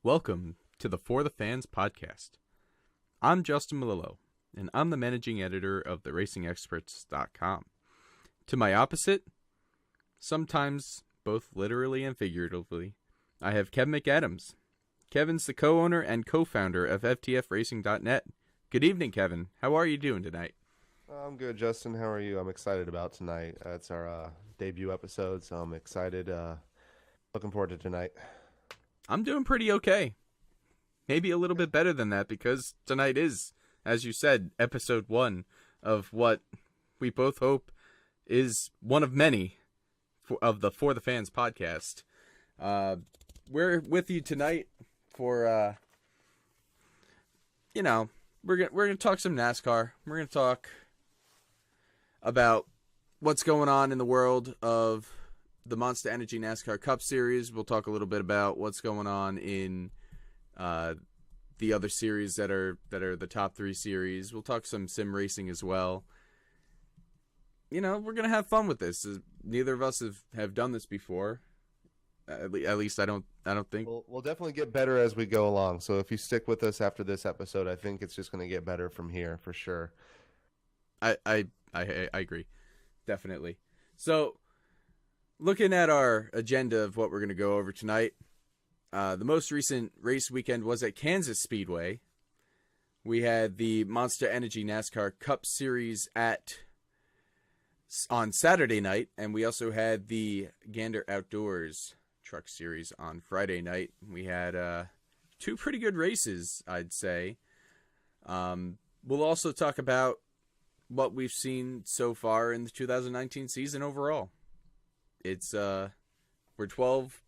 Welcome to the For the Fans podcast. I'm Justin Melillo, and I'm the managing editor of theracingexperts.com. To my opposite, sometimes both literally and figuratively, I have Kevin McAdams. Kevin's the co-owner and co-founder of FTFRacing.net. Good evening, Kevin. How are you doing tonight? I'm good, Justin. How are you? I'm excited about tonight. It's our debut episode, so I'm excited. Looking forward to tonight. I'm doing pretty okay. Maybe a little bit better than that because tonight is, as you said, episode 1 of what we both hope is one of many of the For the Fans podcast. We're with you tonight for, we're gonna talk some NASCAR. We're gonna talk about what's going on in the world of the Monster Energy NASCAR Cup Series. We'll talk a little bit about what's going on in the other series that are the top 3 series. We'll talk some sim racing as well. You know, we're gonna have fun with this. Neither of us have done this before. At least I don't think. We'll definitely get better as we go along. So if you stick with us after this episode, I think it's just going to get better from here for sure. I agree, definitely. So, looking at our agenda of what we're going to go over tonight, the most recent race weekend was at Kansas Speedway. We had the Monster Energy NASCAR Cup Series on Saturday night, and we also had the Gander Outdoors Truck Series on Friday night. We had 2 pretty good races, I'd say. We'll also talk about what we've seen so far in the 2019 season overall. It's we're 12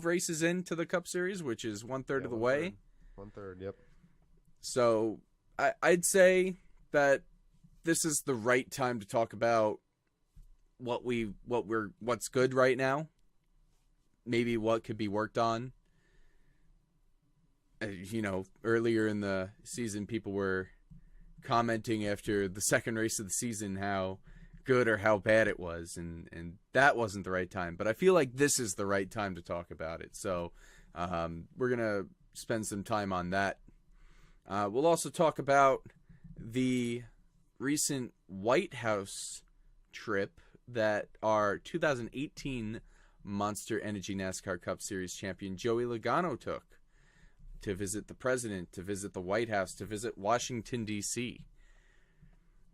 races into the Cup Series, which is 1/3 of the way. 1/3, yep. So I'd say that this is the right time to talk about what's good right now. Maybe what could be worked on. Earlier in the season, people were commenting after the second race of the season how good or how bad it was, and that wasn't the right time. But I feel like this is the right time to talk about it. So we're going to spend some time on that. We'll also talk about the recent White House trip that our 2018 Monster Energy NASCAR Cup Series champion Joey Logano took to visit the president, to visit the White House, to visit Washington, D.C.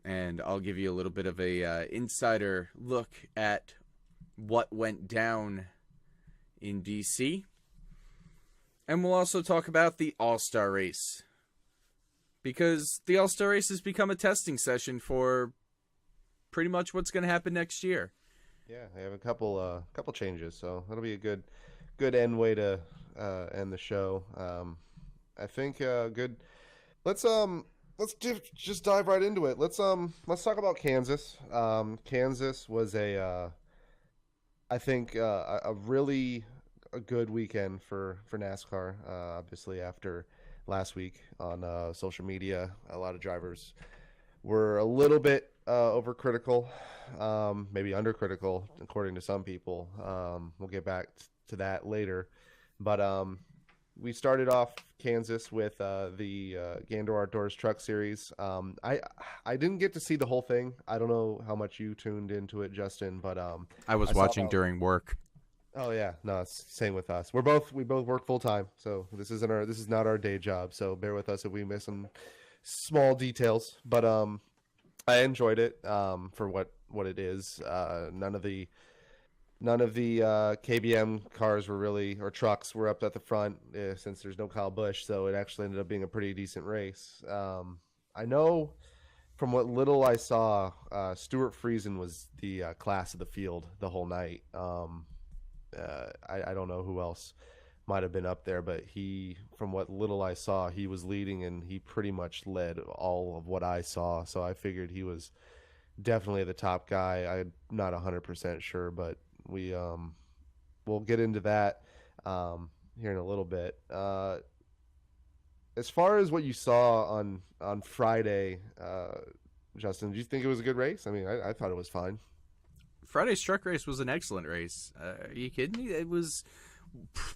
And I'll give you a little bit of a insider look at what went down in D.C. And we'll also talk about the All-Star Race, because the All-Star Race has become a testing session for pretty much what's going to happen next year. Yeah, I have a couple changes, so that'll be a good end way to end the show. I think good. Let's just dive right into it. Let's talk about Kansas. Kansas was I think a really a good weekend for NASCAR. Obviously, after last week on social media, a lot of drivers were a little bit overcritical, maybe undercritical, according to some people. We'll get back to that later. But we started off Kansas with the Gander Outdoors Truck Series. I didn't get to see the whole thing. I don't know how much you tuned into it, Justin, but I was watching during work. Oh yeah, no, it's same with us. We both work full time, so this is not our day job. So bear with us if we miss some small details. But I enjoyed it for what it is. None of the KBM cars were really, or trucks were up at the front since there's no Kyle Busch, so it actually ended up being a pretty decent race. I know from what little I saw, Stuart Friesen was the class of the field the whole night. I don't know who else might have been up there, but from what little I saw, he was leading, and he pretty much led all of what I saw. So I figured he was definitely the top guy. I'm not 100% sure, but we'll get into that here in a little bit. As far as what you saw on Friday, Justin, did you think it was a good race? I mean, I thought it was fine. Friday's truck race was an excellent race. Are you kidding me? It was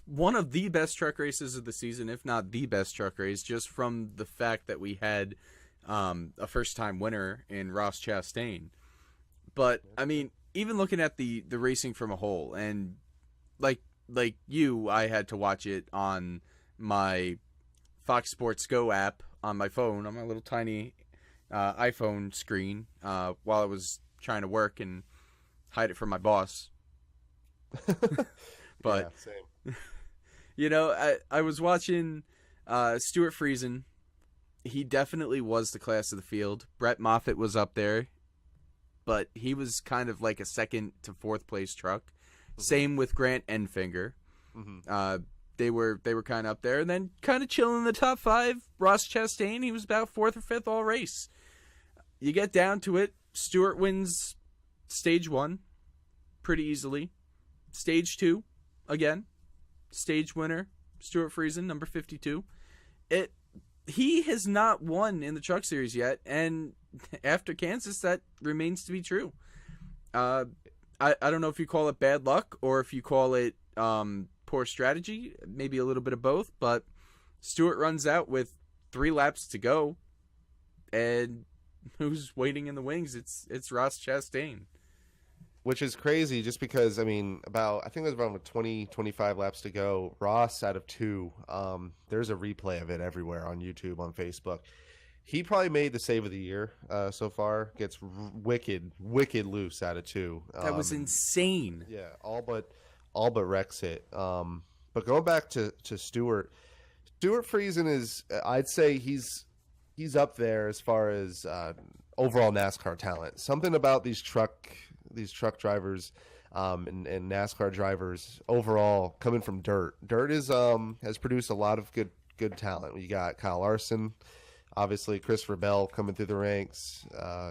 one of the best truck races of the season, if not the best truck race, just from the fact that we had a first-time winner in Ross Chastain. But I mean, even looking at the racing from a whole, and like you, I had to watch it on my Fox Sports Go app on my phone, on my little tiny iPhone screen, while I was trying to work and hide it from my boss. But yeah, same. you know, I was watching Stuart Friesen. He definitely was the class of the field. Brett Moffitt was up there, but he was kind of like a second to fourth place truck. Mm-hmm. Same with Grant Enfinger. Mm-hmm. They were kind of up there, and then kind of chilling in the top five. Ross Chastain, he was about fourth or fifth all race. You get down to it, Stewart wins stage 1 pretty easily. Stage 2, again, stage winner, Stuart Friesen, number 52. He has not won in the Truck Series yet, and after Kansas, that remains to be true. I don't know if you call it bad luck or if you call it poor strategy, maybe a little bit of both, but Stewart runs out with 3 laps to go, and who's waiting in the wings? It's Ross Chastain. Which is crazy just because, I mean, I think there's around 20, 25 laps to go. Ross out of 2. There's a replay of it everywhere on YouTube, on Facebook. He probably made the save of the year so far. Gets wicked loose out of 2. That was insane. Yeah, all but wrecks it. But going back to Stewart Friesen is, I'd say he's up there as far as overall NASCAR talent. Something about these truck drivers and NASCAR drivers overall coming from dirt. Dirt has produced a lot of good talent. You got Kyle Larson, obviously Christopher Bell coming through the ranks.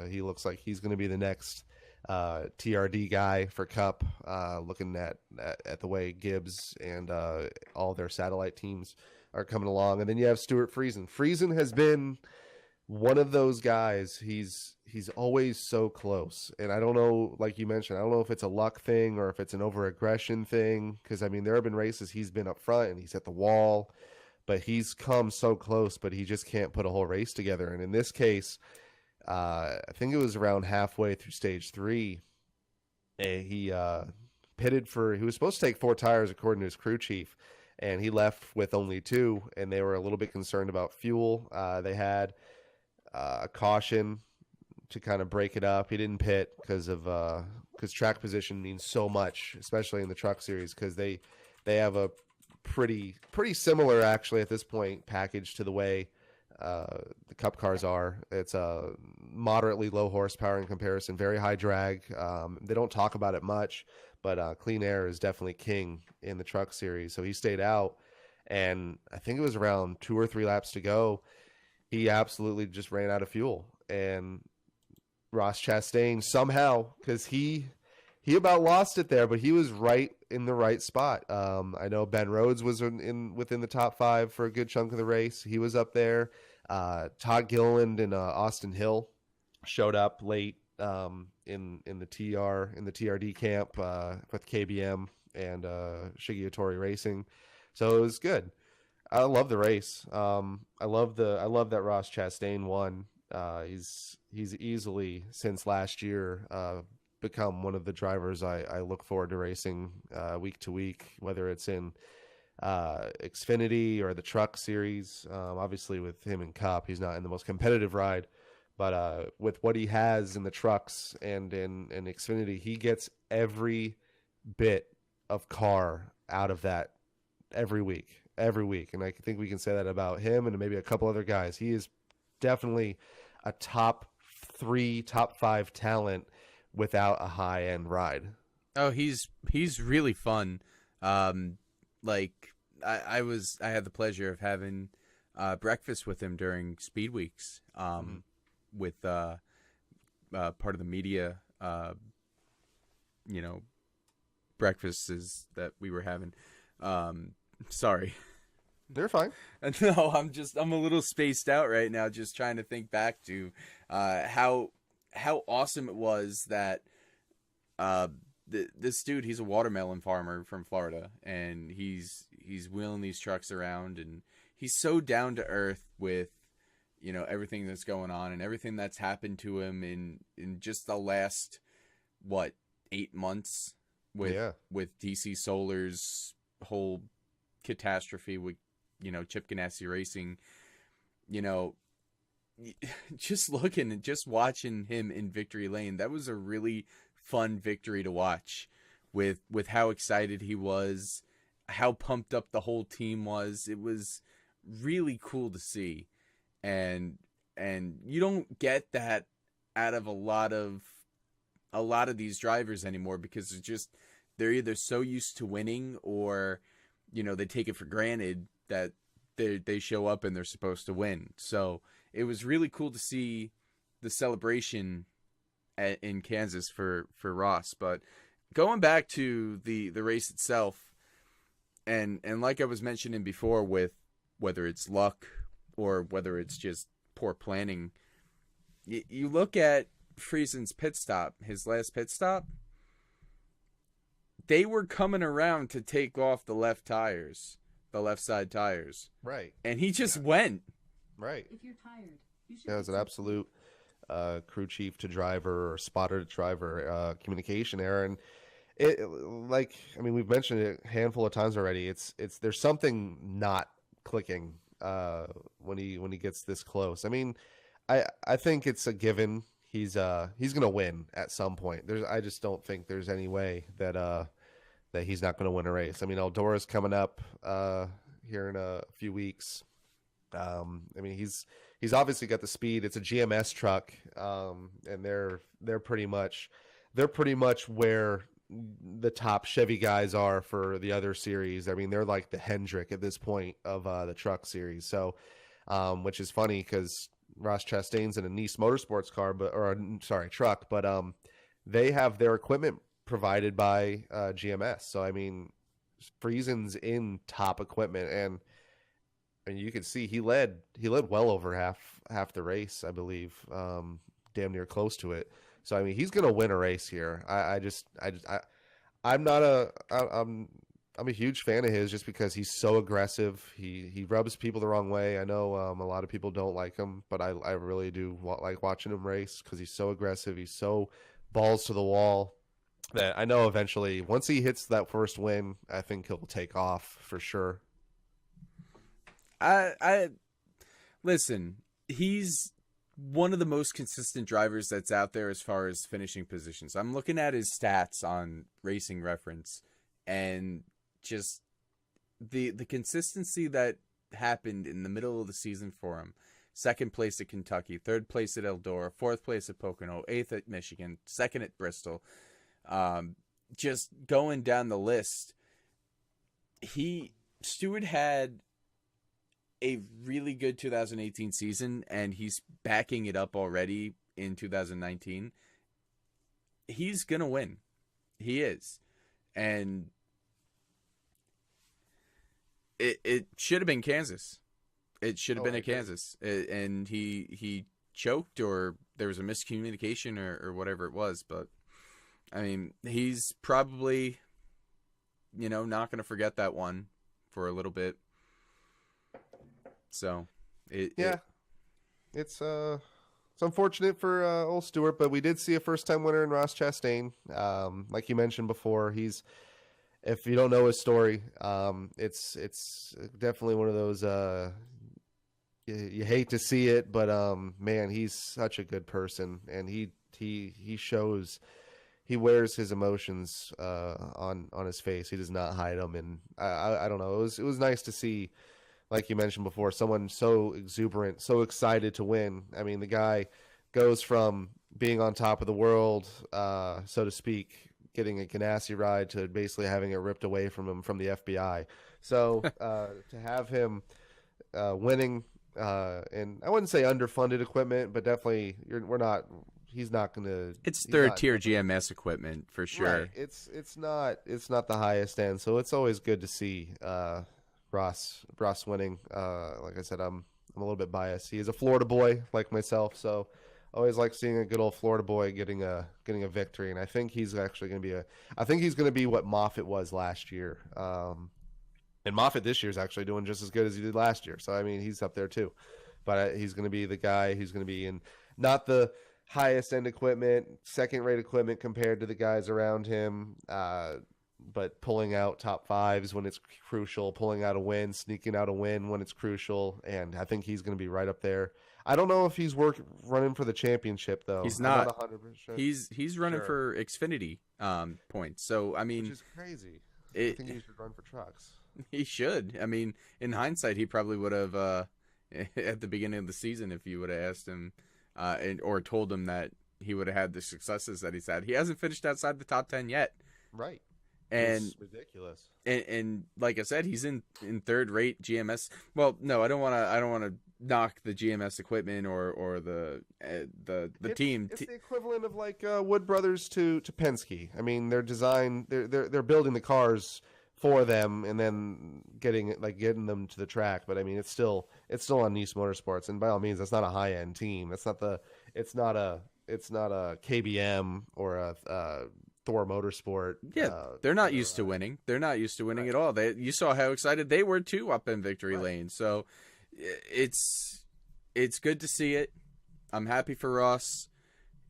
He looks like he's going to be the next TRD guy for Cup. Looking at the way Gibbs and all their satellite teams are coming along, and then you have Stuart Friesen. Friesen has been one of those guys. He's always so close, and I don't know, like you mentioned, I don't know if it's a luck thing or if it's an over-aggression thing, because I mean there have been races he's been up front and he's at the wall, but he's come so close, but he just can't put a whole race together. And in this case, I think it was around halfway through stage 3, he pitted he was supposed to take 4 tires according to his crew chief, and he left with only 2, and they were a little bit concerned about fuel. They had a caution to kind of break it up. He didn't pit because track position means so much, especially in the Truck Series, because they have a pretty similar, actually at this point, package to the way the Cup cars are. It's a moderately low horsepower in comparison, very high drag. They don't talk about it much, but clean air is definitely king in the Truck Series. So he stayed out, and I think it was around 2 or 3 laps to go. He absolutely just ran out of fuel, and Ross Chastain somehow, because he about lost it there, but he was right in the right spot. I know Ben Rhodes was within the top 5 for a good chunk of the race. He was up there. Todd Gilliland and Austin Hill showed up late in the TRD camp with KBM and Shigeatori Racing, so it was good. I love the race. I love that Ross Chastain won. He's easily, since last year, become one of the drivers I look forward to racing week to week, whether it's in Xfinity or the Truck Series. Obviously, with him in Cup, he's not in the most competitive ride, but with what he has in the trucks and in Xfinity, he gets every bit of car out of that every week. And I think we can say that about him and maybe a couple other guys. He is definitely a top 3, top 5 talent without a high-end ride. Oh, he's really fun. Like I had the pleasure of having breakfast with him during Speed Weeks. With part of the media, breakfasts that we were having. Sorry. They're fine. No, I'm a little spaced out right now, just trying to think back to how awesome it was that this dude, he's a watermelon farmer from Florida, and he's wheeling these trucks around, and he's so down to earth with, everything that's going on and everything that's happened to him in just the last, what, 8 months with DC Solar's whole catastrophe with, Chip Ganassi Racing. Just looking and just watching him in victory lane, that was a really fun victory to watch with how excited he was, how pumped up the whole team was. It was really cool to see. And you don't get that out of a lot of these drivers anymore, because they're either so used to winning, or they take it for granted that they show up and they're supposed to win. So it was really cool to see the celebration in Kansas for Ross. But going back to the race itself, and like I was mentioning before, with whether it's luck or whether it's just poor planning, you look at Friesen's pit stop, his last pit stop, they were coming around to take off the left side tires. Right. And he just went. Right. If you're tired, you should. Yeah, it was an absolute crew chief to driver or spotter to driver communication error. And we've mentioned it a handful of times already. There's something not clicking when he gets this close. I mean, I think it's a given. He's gonna win at some point. I just don't think there's any way that he's not gonna win a race. I mean, Eldora's coming up here in a few weeks. He's obviously got the speed. It's a GMS truck, and they're pretty much where the top Chevy guys are for the other series. I mean, they're like the Hendrick at this point of the truck series. So, which is funny because Ross Chastain's in a Nice Motorsports truck, but they have their equipment provided by GMS. So I mean, Friesen's in top equipment, and you can see he led well over half the race, I believe, damn near close to it. So I mean, he's gonna win a race here. I'm a huge fan of his just because he's so aggressive. He rubs people the wrong way. I know a lot of people don't like him, but I really do like watching him race because he's so aggressive. He's so balls to the wall that I know eventually, once he hits that first win, I think he'll take off for sure. I listen, he's one of the most consistent drivers that's out there as far as finishing positions. I'm looking at his stats on Racing Reference, and just the consistency that happened in the middle of the season for him. Second place at Kentucky, third place at Eldora, fourth place at Pocono, eighth at Michigan, second at Bristol. Just going down the list, Stewart had a really good 2018 season, and he's backing it up already in 2019. He's going to win. He is. And it should have been Kansas. It should have been at Kansas. And he choked, or there was a miscommunication or whatever it was. But, I mean, he's probably, not going to forget that one for a little bit. So, it's unfortunate for old Stewart, but we did see a first-time winner in Ross Chastain. Like you mentioned before, if you don't know his story, it's definitely one of those you hate to see it, but man, he's such a good person, and he shows. He wears his emotions on his face. He does not hide them, and I don't know. It was nice to see, like you mentioned before, someone so exuberant, so excited to win. I mean, the guy goes from being on top of the world, so to speak, getting a Ganassi ride, to basically having it ripped away from him from the FBI. So to have him winning, and I wouldn't say underfunded equipment, but definitely he's not going to. It's third tier GMS equipment for sure. Right. It's not the highest end, so it's always good to see Ross winning. Like I said, I'm a little bit biased. He is a Florida boy like myself, so always like seeing a good old Florida boy getting a victory, and I think he's actually going to be I think he's going to be what Moffitt was last year. And Moffitt this year is actually doing just as good as he did last year. So I mean, he's up there too. But he's going to be the guy who's going to be in not the highest end equipment, second rate equipment compared to the guys around him. But pulling out top fives when it's crucial, pulling out a win, sneaking out a win when it's crucial, and I think he's going to be right up there. I don't know if he's running for the championship though. He's I'm not. 100%. He's running sure. for Xfinity points. So I mean, Which is crazy. I it, think he should run for trucks. he should. I mean, in hindsight, he probably would have at the beginning of the season if you would have asked him or told him that he would have had the successes that he's had. He hasn't finished outside the top 10 yet. Right. And it's ridiculous. And like I said, he's in third rate GMS. Well, no, I don't want to knock the GMS equipment or the team. It's the equivalent of like Wood Brothers to Penske. I mean, they're building the cars for them and then getting them to the track. But I mean, it's still on Nice Motorsports, and by all means, that's not a high end team. It's not a KBM or a Thor Motorsport. Yeah, they're not used to winning. They're not used to winning at all. You saw how excited they were too up in victory lane. So it's good to see it. I'm happy for Ross.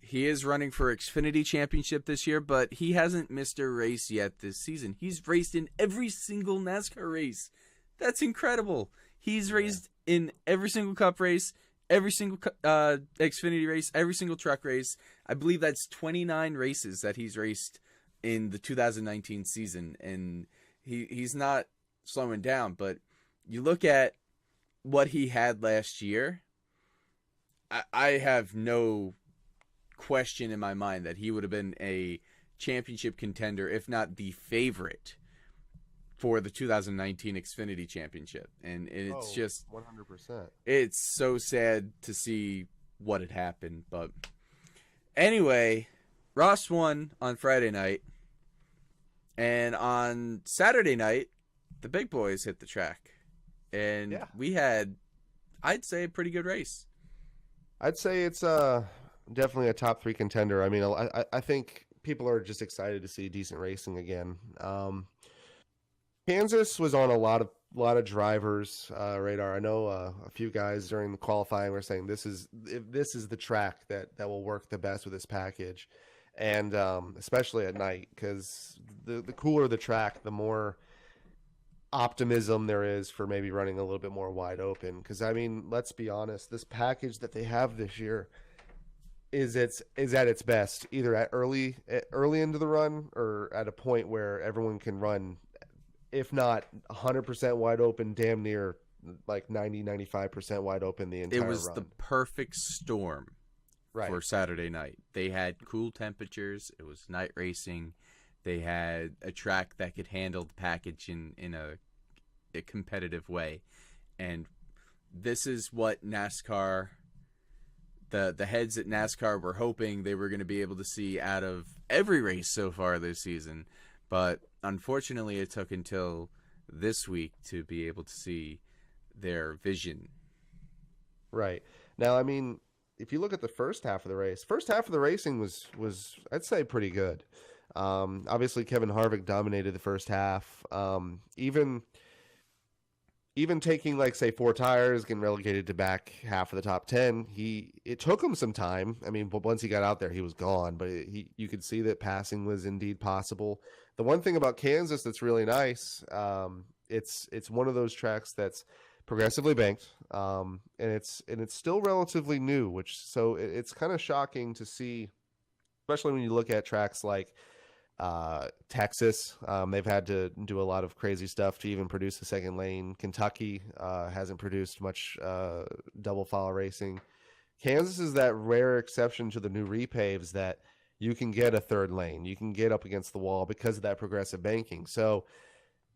He is running for Xfinity Championship this year, but he hasn't missed a race yet this season. He's raced in every single NASCAR race. That's incredible. He's raced in every single Cup race, every single Xfinity race, every single truck race. I believe that's 29 races that he's raced in the 2019 season, and he's not slowing down. But you look at what he had last year, I have no question in my mind that he would have been a championship contender, if not the favorite, for the 2019 Xfinity Championship. And it's just 100%. It's so sad to see what had happened. But anyway, Ross won on Friday night. And on Saturday night, the big boys hit the track. And we had, I'd say, a pretty good race. I'd say it's definitely a top 3 contender. I mean, I think people are just excited to see decent racing again. Kansas was on a lot of drivers' radar. I know a few guys during the qualifying were saying this is the track that will work the best with this package, and especially at night, because the cooler the track, the more optimism there is for maybe running a little bit more wide open. Because I mean, let's be honest, this package that they have this year is at its best, either at early into the run or at a point where everyone can run, if not 100% wide open, damn near like 90-95% wide open the entire run. It was the perfect storm for Saturday night. They had cool temperatures. It was night racing. They had a track that could handle the package in a competitive way. And this is what NASCAR, the heads at NASCAR were hoping they were going to be able to see out of every race so far this season. But unfortunately, it took until this week to be able to see their vision. Right. Now, I mean, if you look at the first half of the racing was I'd say pretty good. Obviously, Kevin Harvick dominated the first half. Even taking, like, say, 4 tires, getting relegated to back half of the top 10, it took him some time. I mean, but once he got out there, he was gone. But you could see that passing was indeed possible. The one thing about Kansas that's really nice, it's one of those tracks that's progressively banked, and it's still relatively new, so it's kind of shocking to see, especially when you look at tracks like Texas. They've had to do a lot of crazy stuff to even produce the second lane. Kentucky hasn't produced much double file racing. Kansas is that rare exception to the new repaves that you can get a third lane. You can get up against the wall because of that progressive banking. So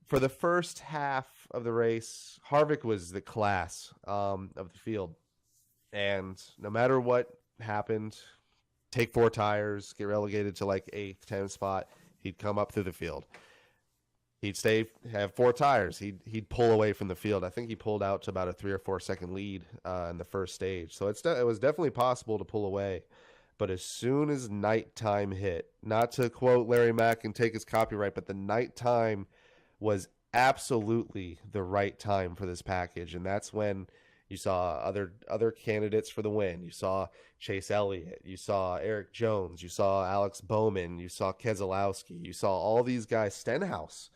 for the first half of the race, Harvick was the class of the field. And no matter what happened, take 4 tires, get relegated to like 8th, 10th spot, he'd come up through the field. he'd have 4 tires. He'd pull away from the field. I think he pulled out to about a 3 or 4 second lead in the first stage. So it was definitely possible to pull away. But as soon as nighttime hit, not to quote Larry Mack and take his copyright, but the nighttime was absolutely the right time for this package, and that's when you saw other candidates for the win. You saw Chase Elliott, you saw Eric Jones, you saw Alex Bowman, you saw Keselowski, you saw all these guys. Stenhouse,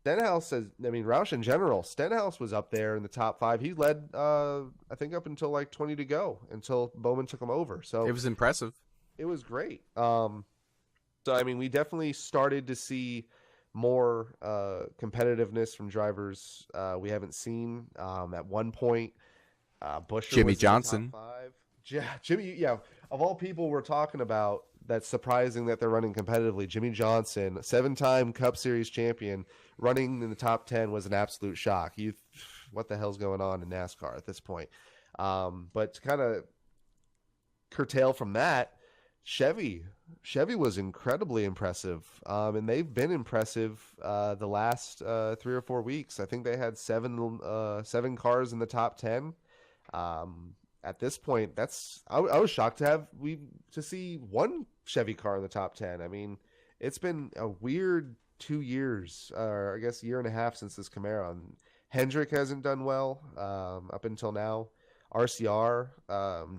Roush in general, Stenhouse was up there in the top 5. He led, I think, up until like 20 to go until Bowman took him over. So it was impressive. It was great. We definitely started to see more competitiveness from drivers we haven't seen. At one point, Buescher Jimmy was Johnson. in the top 5. Yeah, Jimmy. Yeah, of all people we're talking about, that's surprising that they're running competitively. Jimmy Johnson, 7-time Cup Series champion, running in the top 10 was an absolute shock. What the hell's going on in NASCAR at this point? But to kind of curtail from that, Chevy was incredibly impressive, and they've been impressive the last 3 or 4 weeks. I think they had seven cars in the top 10. At this point, I was shocked to see one Chevy car in the top 10. I mean, it's been a weird 2 years, or I guess year and a half since this Camaro. And Hendrick hasn't done well up until now. RCR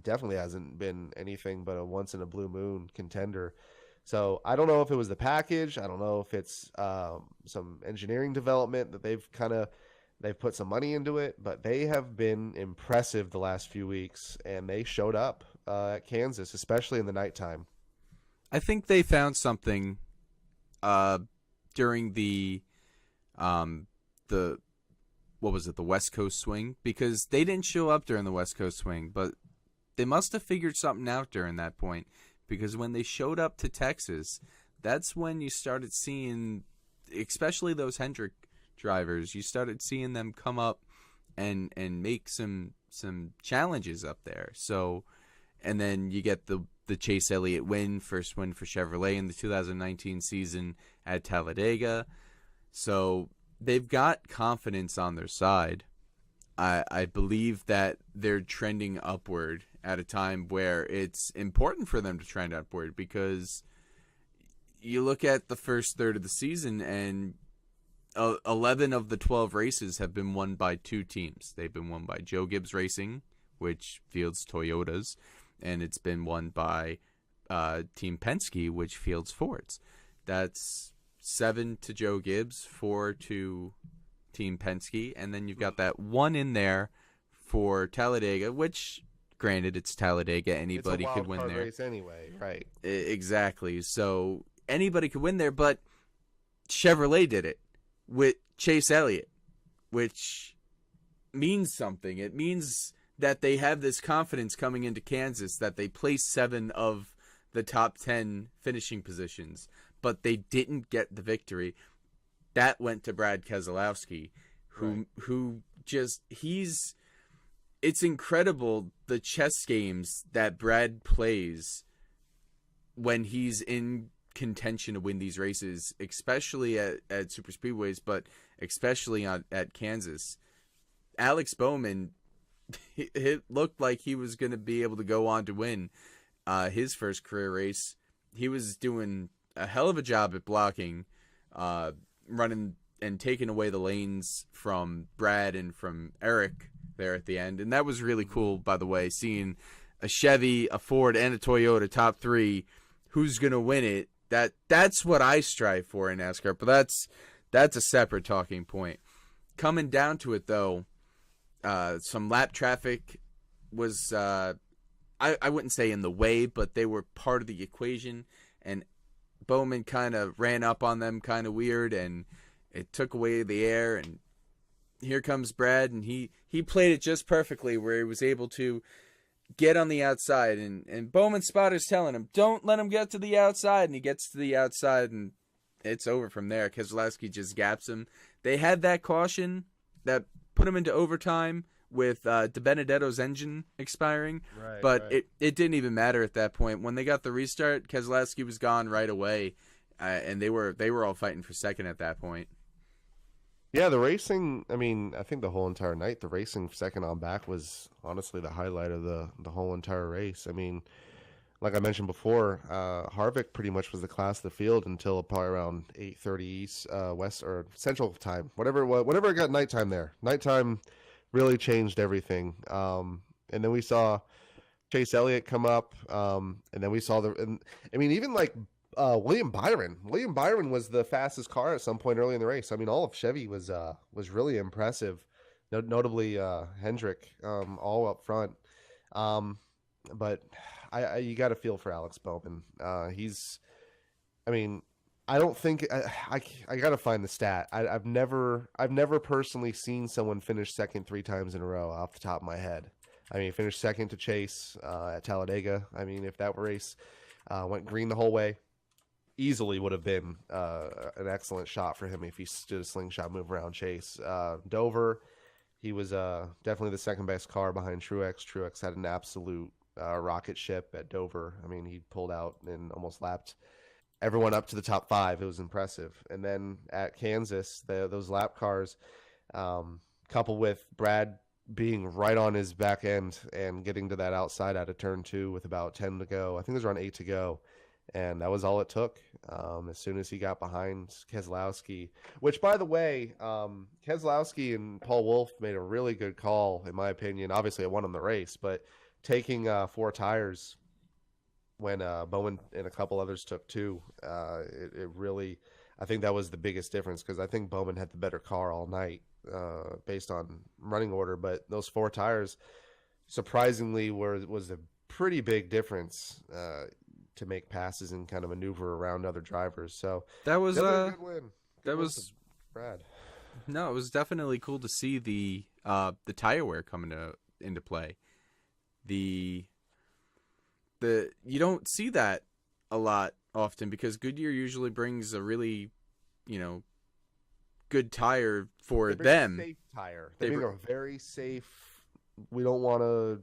definitely hasn't been anything but a once in a blue moon contender. So I don't know if it was the package. I don't know if it's some engineering development that they've put some money into it, but they have been impressive the last few weeks, and they showed up at Kansas, especially in the nighttime. I think they found something during the West Coast swing, because they didn't show up during the West Coast swing, but they must have figured something out during that point, because when they showed up to Texas, that's when you started seeing, especially those Hendrick drivers, you started seeing them come up and make some challenges up there. So, and then you get the Chase Elliott first win for Chevrolet in the 2019 season at Talladega. So they've got confidence on their side. I believe that they're trending upward at a time where it's important for them to trend upward, because you look at the first third of the season and 11 of the 12 races have been won by 2 teams. They've been won by Joe Gibbs Racing, which fields Toyotas, and it's been won by Team Penske, which fields Fords. That's 7 to Joe Gibbs, 4 to Team Penske, and then you've got that 1 in there for Talladega, which, granted, it's Talladega. Anybody could win there. Race anyway, right? Exactly. So anybody could win there, but Chevrolet did it with Chase Elliott, which means something. It means that they have this confidence coming into Kansas that they placed 7 of the top 10 finishing positions, but they didn't get the victory. That went to Brad Keselowski, who just, it's incredible the chess games that Brad plays when he's in contention to win these races, especially at super speedways, but especially at Kansas. Alex Bowman, it looked like he was going to be able to go on to win his first career race. He was doing a hell of a job at blocking, running and taking away the lanes from Brad and from Eric there at the end. And that was really cool, by the way, seeing a Chevy, a Ford, and a Toyota top 3. Who's going to win it? That's what I strive for in NASCAR, but that's a separate talking point. Coming down to it, though, some lap traffic was, I wouldn't say in the way, but they were part of the equation, and Bowman kind of ran up on them kind of weird, and it took away the air, and here comes Brad, and he played it just perfectly, where he was able to get on the outside, and Bowman's spotter's telling him, don't let him get to the outside, and he gets to the outside, and it's over from there. Keselowski just gaps him. They had that caution that put him into overtime with DiBenedetto's engine expiring, but it didn't even matter at that point. When they got the restart, Keselowski was gone right away, and they were all fighting for second at that point. Yeah, the racing. I mean, I think the whole entire night, the racing second on back was honestly the highlight of the whole entire race. I mean, like I mentioned before, Harvick pretty much was the class of the field until probably around 8:30 East, West or Central time, whatever it was. Whenever it got nighttime there, nighttime really changed everything. And then we saw Chase Elliott come up, and then we saw and I mean, even like William Byron. William Byron was the fastest car at some point early in the race. I mean, all of Chevy was really impressive, notably Hendrick, all up front. Um, but I you got to feel for Alex Bowman. I mean, I don't think I got to find the stat. I've never personally seen someone finish second 3 times in a row off the top of my head. I mean, he finished second to Chase at Talladega. I mean, if that race went green the whole way, easily would have been an excellent shot for him if he did a slingshot move around Chase. Dover, he was definitely the second best car behind Truex. Truex had an absolute rocket ship at Dover. I mean, he pulled out and almost lapped everyone up to the top 5. It was impressive. And then at Kansas, those lap cars, coupled with Brad being right on his back end and getting to that outside out of turn 2 with about 10 to go. I think there's around 8 to go. And that was all it took. As soon as he got behind Keselowski, which, by the way, Keselowski and Paul Wolf made a really good call, in my opinion. Obviously, it won him the race, but taking 4 tires when Bowman and a couple others took 2, it really, I think that was the biggest difference, because I think Bowman had the better car all night based on running order. But those 4 tires, surprisingly, was a pretty big difference to make passes and kind of maneuver around other drivers. So that was a good win. That was Brad. No, it was definitely cool to see the tire wear coming into play. The you don't see that a lot often, because Goodyear usually brings a really, good tire for them. A safe tire. They bring a very safe. We don't want to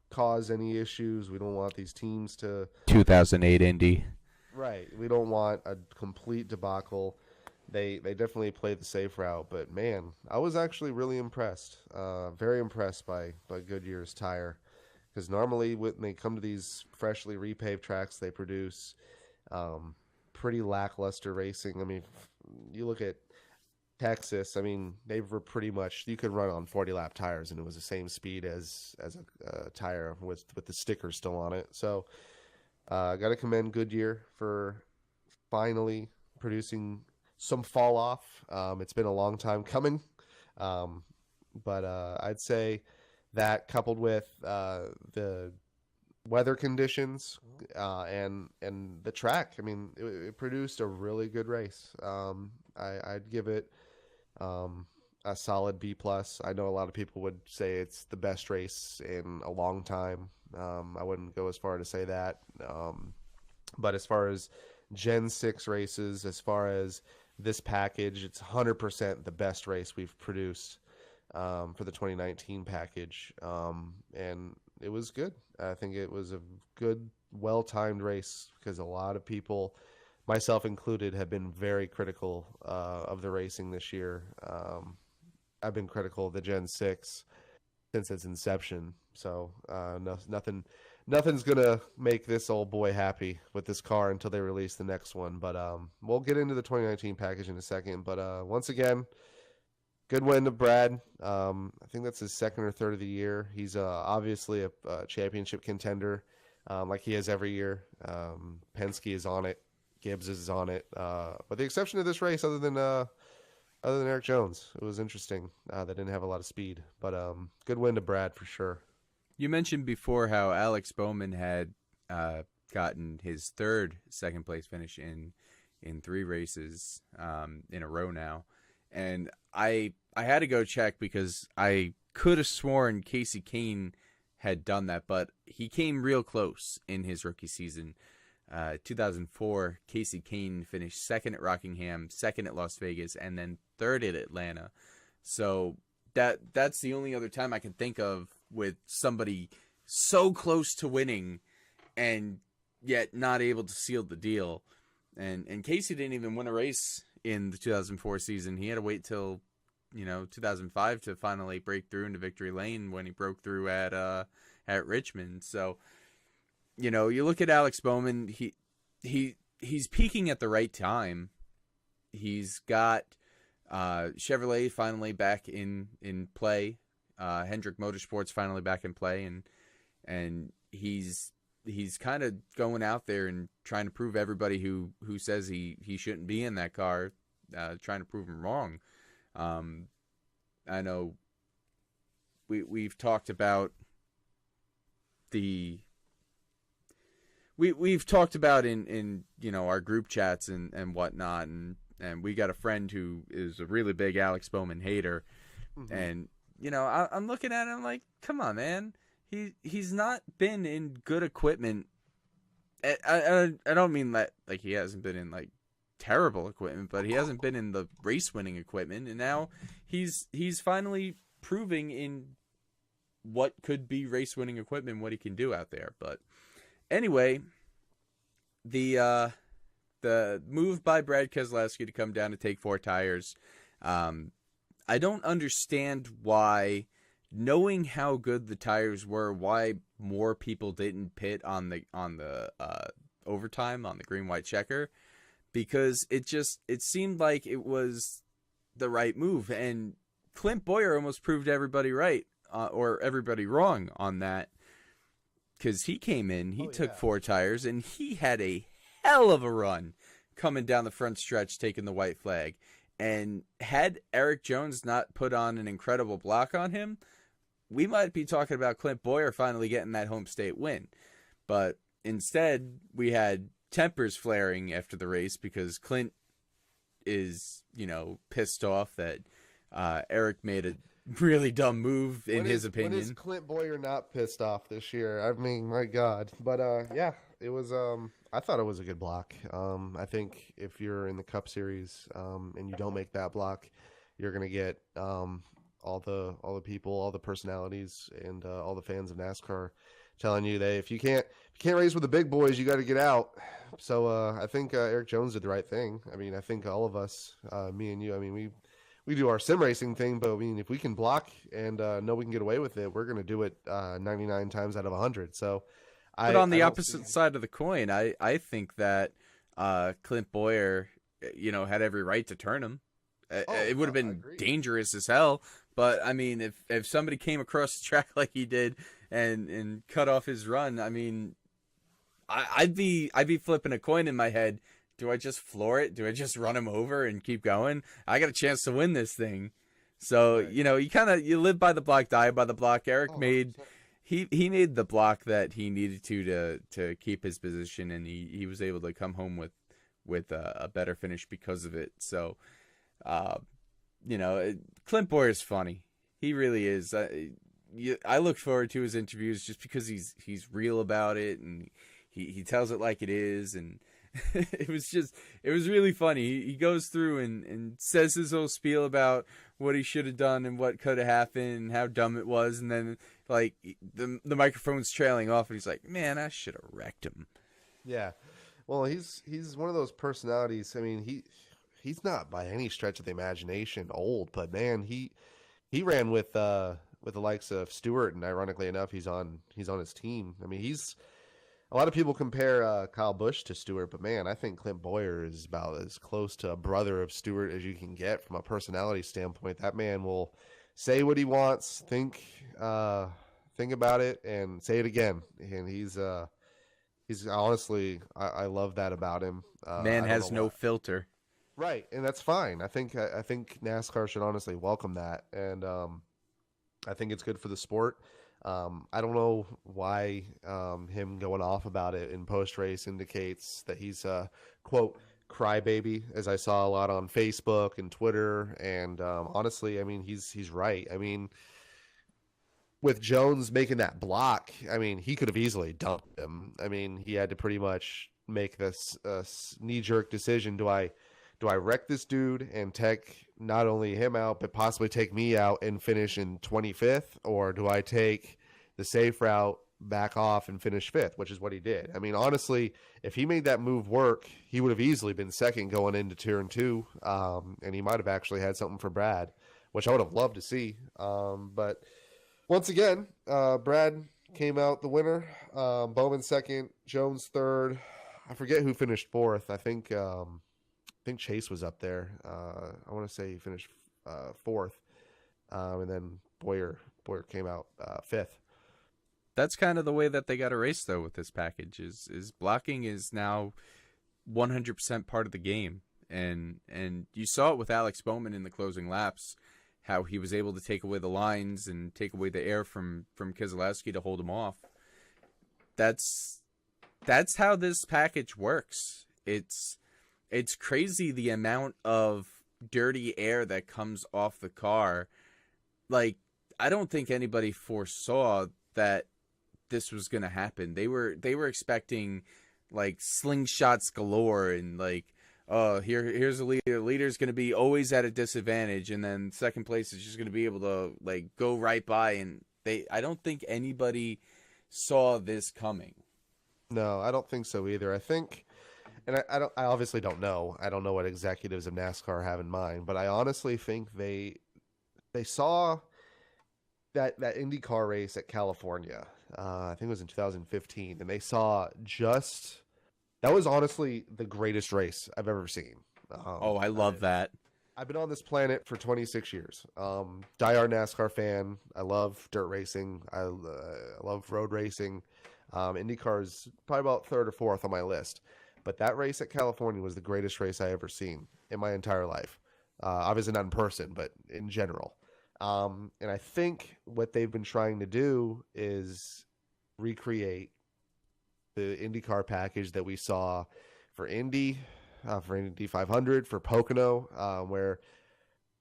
cause any issues. We don't want these teams to 2008 Indy. Right. We don't want a complete debacle. They definitely played the safe route, but man, I was actually really impressed. Very impressed by Goodyear's tire, because normally when they come to these freshly repaved tracks, they produce pretty lackluster racing. I mean, you look at Texas, I mean, they were pretty much, you could run on 40-lap tires and it was the same speed as a tire with the sticker still on it. So I got to commend Goodyear for finally producing some fall off. It's been a long time coming, but I'd say that, coupled with the weather conditions and the track, I mean, it produced a really good race. I'd give it a solid B+. I know a lot of people would say it's the best race in a long time. I wouldn't go as far to say that. But as far as Gen 6 races, as far as this package, it's 100% the best race we've produced for the 2019 package. And it was good. I think it was a good, well-timed race, because a lot of people, myself included, have been very critical of the racing this year. I've been critical of the Gen 6 since its inception. So nothing's going to make this old boy happy with this car until they release the next one. But we'll get into the 2019 package in a second. But once again, good win to Brad. I think that's his second or third of the year. He's obviously a championship contender, like he is every year. Penske is on it. Gibbs is on it. But the exception of this race, other than Eric Jones, it was interesting. They didn't have a lot of speed. But good win to Brad for sure. You mentioned before how Alex Bowman had gotten his third second place finish in 3 races in a row now. And I had to go check, because I could have sworn Casey Kane had done that, but he came real close in his rookie season. 2004, Casey Kane finished second at Rockingham, second at Las Vegas, and then third at Atlanta. So that's the only other time I can think of with somebody so close to winning and yet not able to seal the deal. And Casey didn't even win a race in the 2004 season. He had to wait till 2005 to finally break through into victory lane when he broke through at Richmond. So, you look at Alex Bowman, he's peaking at the right time. He's got Chevrolet finally back in play. Hendrick Motorsports finally back in play, and he's kind of going out there and trying to prove everybody who says he shouldn't be in that car, trying to prove him wrong. I know we've talked about we've talked about in our group chats and whatnot, and we got a friend who is a really big Alex Bowman hater, and I'm looking at him like, come on, man. He's not been in good equipment. I don't mean that like he hasn't been in like terrible equipment, but he hasn't been in the race winning equipment, and now he's finally proving in what could be race winning equipment what he can do out there. But anyway, the move by Brad Keselowski to come down to take 4 tires, I don't understand why, knowing how good the tires were, why more people didn't pit on the overtime on the green white checker, because it seemed like it was the right move, and Clint Boyer almost proved everybody right or everybody wrong on that, because he came in, he took 4 tires, and he had a hell of a run coming down the front stretch taking the white flag. And had Eric Jones not put on an incredible block on him, we might be talking about Clint Boyer finally getting that home state win. But instead, we had tempers flaring after the race because Clint is, pissed off that Eric made a really dumb move in his opinion. When is Clint Boyer not pissed off this year? I mean, my God. But yeah, it was. I thought it was a good block. I think if you're in the Cup Series and you don't make that block, you're gonna get all the people, all the personalities, and all the fans of NASCAR telling you that if you can't race with the big boys, you got to get out. So I think Eric Jones did the right thing. I mean, I think all of us, me and you, I mean, we do our sim racing thing, but I mean, if we can block and know we can get away with it, we're gonna do it 99 times out of 100. So. But on the opposite side of the coin, I think that Clint Boyer, had every right to turn him. It would have been dangerous as hell. But I mean, if somebody came across the track like he did and cut off his run, I mean, I'd be flipping a coin in my head. Do I just floor it? Do I just run him over and keep going? I got a chance to win this thing. So right. You live by the block, die by the block. Eric made. He made the block that he needed to keep his position, and he was able to come home with a better finish because of it. So, Clint Boyer's funny. He really is. I look forward to his interviews just because he's real about it, and he tells it like it is, and it was really funny. He goes through and says his whole spiel about what he should have done and what could have happened and how dumb it was, and then like the microphone's trailing off, and he's like, "Man, I should have wrecked him." Yeah, well, he's one of those personalities. I mean, he's not by any stretch of the imagination old, but man, he ran with the likes of Stewart, and ironically enough, he's on his team. I mean, a lot of people compare Kyle Busch to Stewart, but man, I think Clint Boyer is about as close to a brother of Stewart as you can get from a personality standpoint. That man will say what he wants, think about it, and say it again. And he's honestly, I love that about him. Man has no filter. Right, and that's fine. I think NASCAR should honestly welcome that, and I think it's good for the sport. I don't know why him going off about it in post-race indicates that he's a, quote, crybaby, as I saw a lot on Facebook and Twitter. And honestly, I mean, he's right. I mean, with Jones making that block, I mean, he could have easily dumped him. I mean, he had to pretty much make this knee-jerk decision. Do I wreck this dude and take not only him out, but possibly take me out and finish in 25th? Or do I take the safe route, back off, and finish 5th, which is what he did? I mean, honestly, if he made that move work, he would have easily been second going into turn 2, and he might have actually had something for Brad, which I would have loved to see. But once again, Brad came out the winner. Bowman second, Jones third. I forget who finished fourth. I think Chase was up there. I want to say he finished fourth, and then Boyer came out fifth. That's kind of the way that they got a race though with this package is blocking is now 100% part of the game. And you saw it with Alex Bowman in the closing laps, how he was able to take away the lines and take away the air from Keselowski to hold him off. That's how this package works. It's crazy the amount of dirty air that comes off the car. Like, I don't think anybody foresaw that this was going to happen. They were expecting like slingshots galore and like, oh, here's a leader. The leader's going to be always at a disadvantage, and then second place is just going to be able to like go right by. And I don't think anybody saw this coming. No, I don't think so either. I think, and I obviously don't know. I don't know what executives of NASCAR have in mind, but I honestly think they saw that IndyCar race at California. I think it was in 2015, and they saw just that was honestly the greatest race I've ever seen. I love that. I've been on this planet for 26 years. Diehard NASCAR fan. I love dirt racing. I love road racing. IndyCar is probably about third or fourth on my list. But that race at California was the greatest race I ever seen in my entire life. Obviously not in person, but in general. And I think what they've been trying to do is recreate the IndyCar package that we saw for Indy 500, for Pocono, where,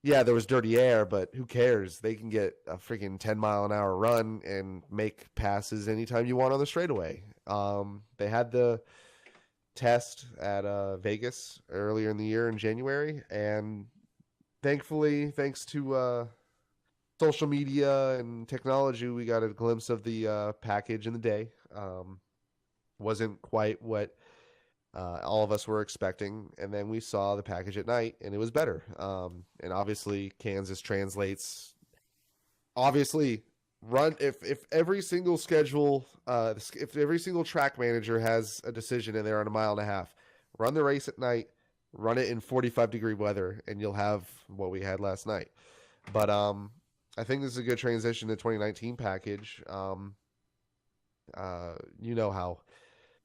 yeah, there was dirty air, but who cares? They can get a freaking 10-mile-an-hour run and make passes anytime you want on the straightaway. They had the test at Vegas earlier in the year in January, and thankfully, thanks to social media and technology, we got a glimpse of the package in the day. Wasn't quite what all of us were expecting, and then we saw the package at night, and it was better. And obviously, Kansas translates. Obviously, run if every single schedule, if every single track manager has a decision and they're on a mile and a half, run the race at night, run it in 45-degree weather, and you'll have what we had last night. But I think this is a good transition to 2019 package. You know how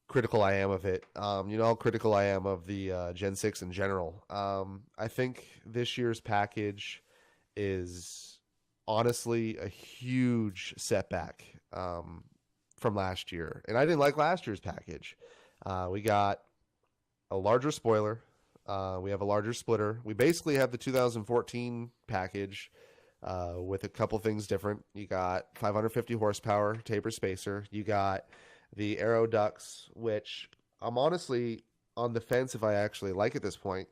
critical I am of it. You know how critical I am of the Gen 6 in general. I think this year's package is honestly a huge setback from last year. And I didn't like last year's package. We got a larger spoiler. We have a larger splitter. We basically have the 2014 package with a couple things different. You got 550 horsepower taper spacer. You got the aero ducts, which I'm honestly on the fence if I actually like at this point,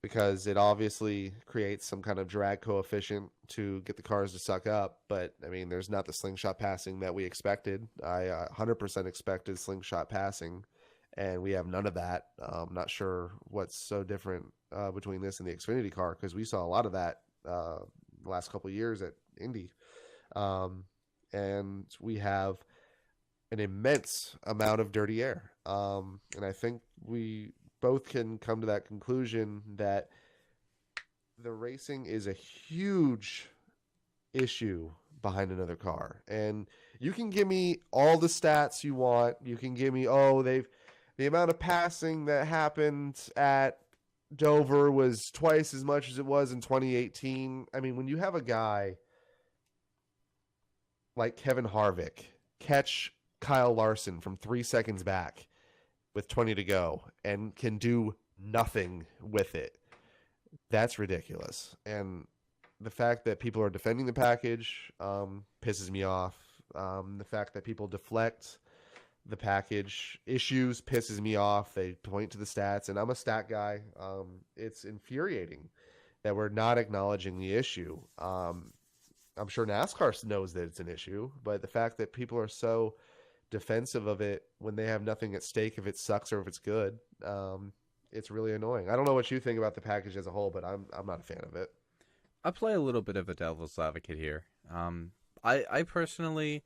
because it obviously creates some kind of drag coefficient to get the cars to suck up. But I mean, there's not the slingshot passing that we expected. I 100% expected slingshot passing, and we have none of that. I'm not sure what's so different between this and the Xfinity car, because we saw a lot of that the last couple of years at Indy. And we have an immense amount of dirty air. And I think we both can come to that conclusion that the racing is a huge issue behind another car. And you can give me all the stats you want. You can give me, the amount of passing that happened at Dover was twice as much as it was in 2018. I mean, when you have a guy like Kevin Harvick catch Kyle Larson from 3 seconds back with 20 to go and can do nothing with it, that's ridiculous. And the fact that people are defending the package pisses me off. The fact that people deflect the package issues pisses me off. They point to the stats, and I'm a stat guy. It's infuriating that we're not acknowledging the issue. I'm sure NASCAR knows that it's an issue, but the fact that people are so defensive of it when they have nothing at stake if it sucks or if it's good, it's really annoying. I don't know what you think about the package as a whole, but I'm not a fan of it. I play a little bit of a devil's advocate here. I personally,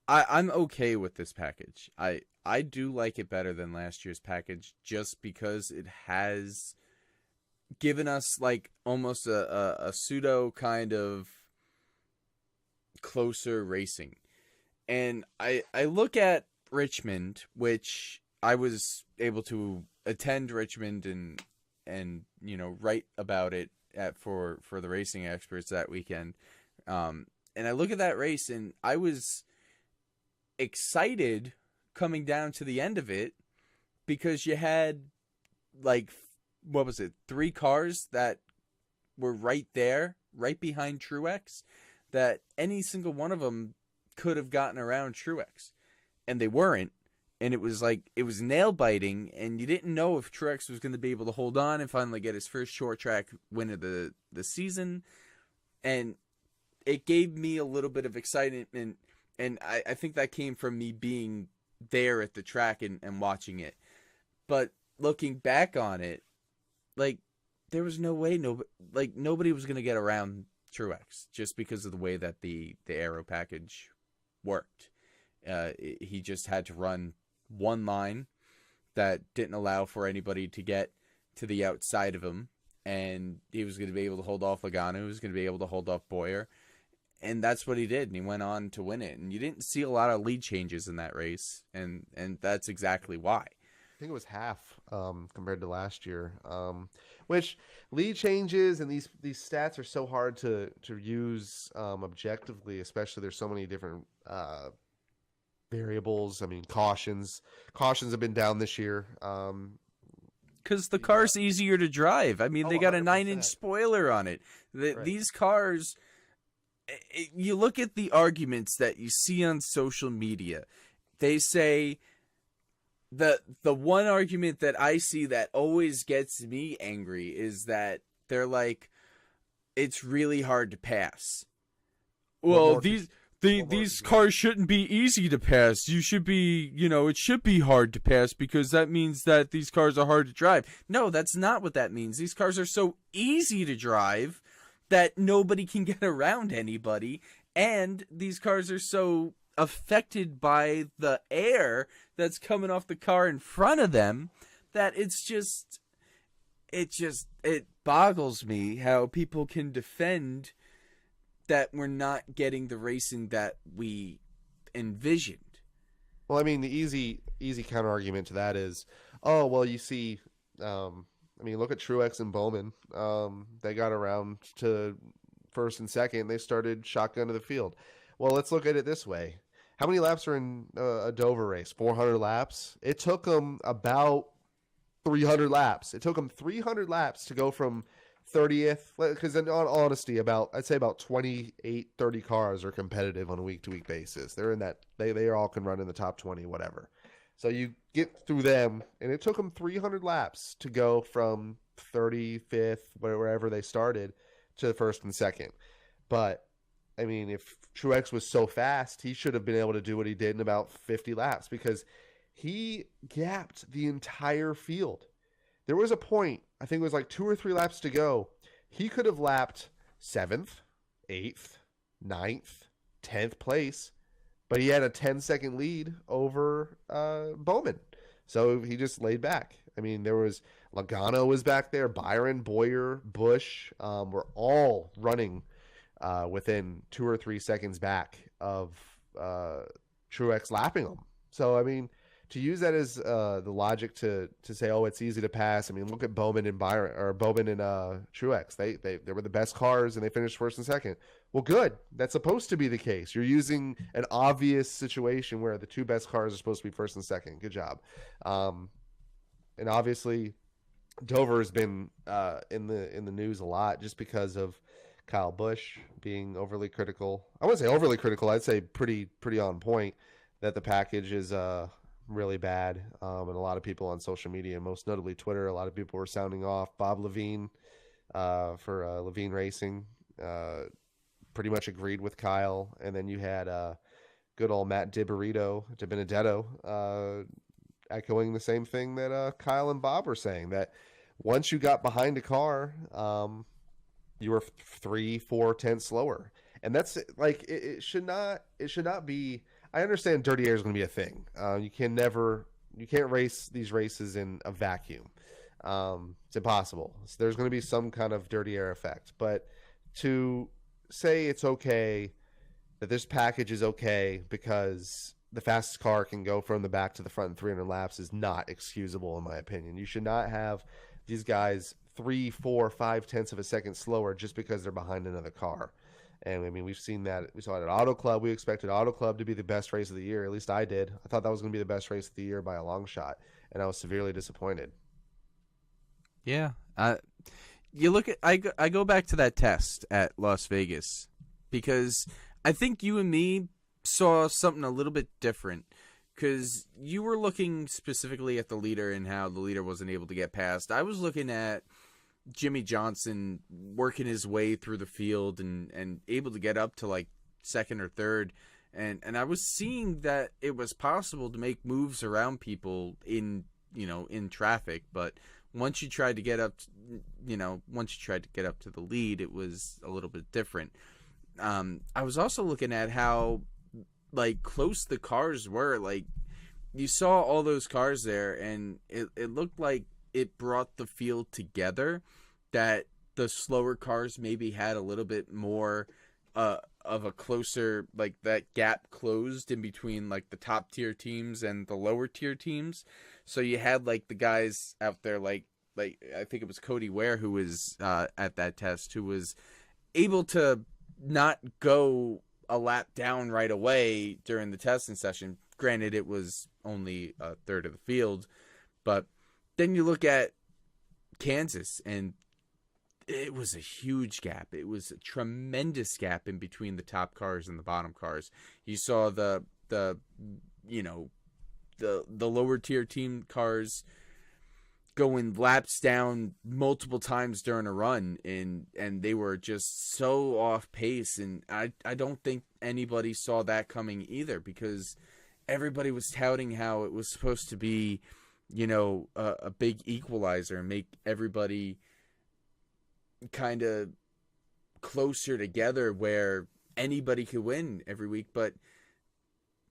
I'm okay with this package. I do like it better than last year's package just because it has given us like almost a pseudo kind of closer racing. And I look at Richmond, which I was able to attend Richmond and write about it for the racing experts that weekend. And I look at that race and I was excited coming down to the end of it because you had like what was it, 3 cars that were right there, right behind Truex, that any single one of them could have gotten around Truex, and they weren't. And it was like, it was nail biting, and you didn't know if Truex was going to be able to hold on and finally get his first short track win of the season. And it gave me a little bit of excitement, and I think that came from me being there at the track and watching it. But looking back on it, like, there was no way nobody was going to get around Truex just because of the way that the aero package worked. He just had to run one line that didn't allow for anybody to get to the outside of him, and he was going to be able to hold off Logano. He was going to be able to hold off Boyer, and that's what he did, and he went on to win it. And you didn't see a lot of lead changes in that race, and that's exactly why. I think it was half compared to last year. Which lead changes and these stats are so hard to use objectively, especially there's so many different variables. I mean, cautions have been down this year. Because the car's easier to drive. I mean, they got a 100%. 9-inch spoiler on it. Right. These cars, you look at the arguments that you see on social media. They say the one argument that I see that always gets me angry is that they're like, it's really hard to pass. Well, these cars shouldn't be easy to pass. You should be, it should be hard to pass because that means that these cars are hard to drive. No, that's not what that means. These cars are so easy to drive that nobody can get around anybody, and these cars are so affected by the air that's coming off the car in front of them that it boggles me how people can defend that we're not getting the racing that we envisioned. Well, I mean, the easy counter argument to that is, oh, well, you see, look at Truex and Bowman. They got around to first and second. They started shotgun to the field. Well, let's look at it this way. How many laps are in a Dover race? 400 laps? It took them about 300 laps. It took them 300 laps to go from 30th, because in all honesty, I'd say about 28, 30 cars are competitive on a week-to-week basis. They're in that, they all can run in the top 20, whatever. So you get through them, and it took them 300 laps to go from 35th, wherever they started, to the first and second. But, I mean, if Truex was so fast, he should have been able to do what he did in about 50 laps, because he gapped the entire field. There was a point, I think it was like 2 or 3 laps to go. He could have lapped 7th, 8th, 9th, 10th place, but he had a 10-second lead over Bowman. So he just laid back. I mean, there was Logano was back there, Byron, Boyer, Busch were all running within 2 or 3 seconds back of Truex lapping them. So, I mean, to use that as the logic to say, oh, it's easy to pass. I mean, look at Bowman and Truex. They were the best cars and they finished first and second. Well, good. That's supposed to be the case. You're using an obvious situation where the 2 best cars are supposed to be first and second. Good job. And obviously, Dover has been in the news a lot just because of Kyle Busch being overly critical. I wouldn't say overly critical. I'd say pretty on point that the package is really bad, and a lot of people on social media, most notably Twitter, a lot of people were sounding off Bob Levine for Levine Racing, pretty much agreed with Kyle, and then you had good old Matt DiBenedetto echoing the same thing that Kyle and Bob were saying, that once you got behind a car, you were 3-4 tenths slower, and that's like it should not be. I understand dirty air is going to be a thing. You can't race these races in a vacuum. It's impossible. So there's going to be some kind of dirty air effect, but to say it's okay that this package is okay because the fastest car can go from the back to the front in 300 laps is not excusable in my opinion. You should not have these guys 3, 4, 5 tenths of a second slower just because they're behind another car. And I mean, we've seen that. We saw it at Auto Club. We expected Auto Club to be the best race of the year. At least I did. I thought that was going to be the best race of the year by a long shot, and I was severely disappointed. Yeah. You look at I go back to that test at Las Vegas because I think you and me saw something a little bit different because you were looking specifically at the leader and how the leader wasn't able to get past. I was looking at Jimmy Johnson working his way through the field and able to get up to like second or third. And I was seeing that it was possible to make moves around people in traffic, but once you tried to get up, to the lead, it was a little bit different. I was also looking at how like close the cars were. Like you saw all those cars there, and it looked like it brought the field together. That the slower cars maybe had a little bit more of a closer, like that gap closed in between like the top tier teams and the lower tier teams. So you had like the guys out there like I think it was Cody Ware who was at that test, who was able to not go a lap down right away during the testing session. Granted, it was only a third of the field, but then you look at Kansas, and it was a huge gap. It was a tremendous gap in between the top cars and the bottom cars. You saw the lower tier team cars going laps down multiple times during a run, and they were just so off pace, and I don't think anybody saw that coming either, because everybody was touting how it was supposed to be a big equalizer and make everybody kind of closer together where anybody could win every week. But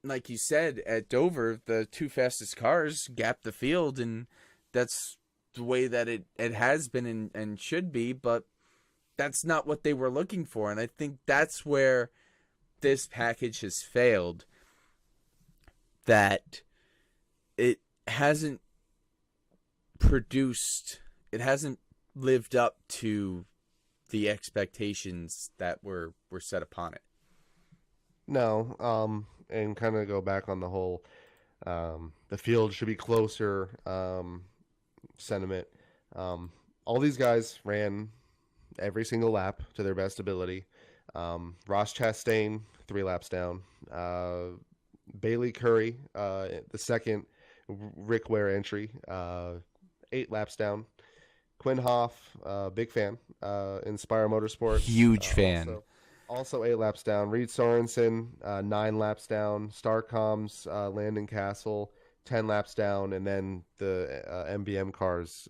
like you said, at Dover, the two fastest cars gapped the field, and that's the way that it has been and should be, but that's not what they were looking for. And I think that's where this package has failed, that it hasn't lived up to the expectations that were set upon it. No, and kind of go back on the whole the field should be closer sentiment. All these guys ran every single lap to their best ability. Ross Chastain, 3 laps down. Bailey Curry, the second Rick Ware entry, 8 laps down. Quinn Hoff, big fan. Inspire Motorsport, huge fan. Also 8 laps down. Reed Sorensen, 9 laps down. Starcom's Landon Castle, 10 laps down, and then the MBM cars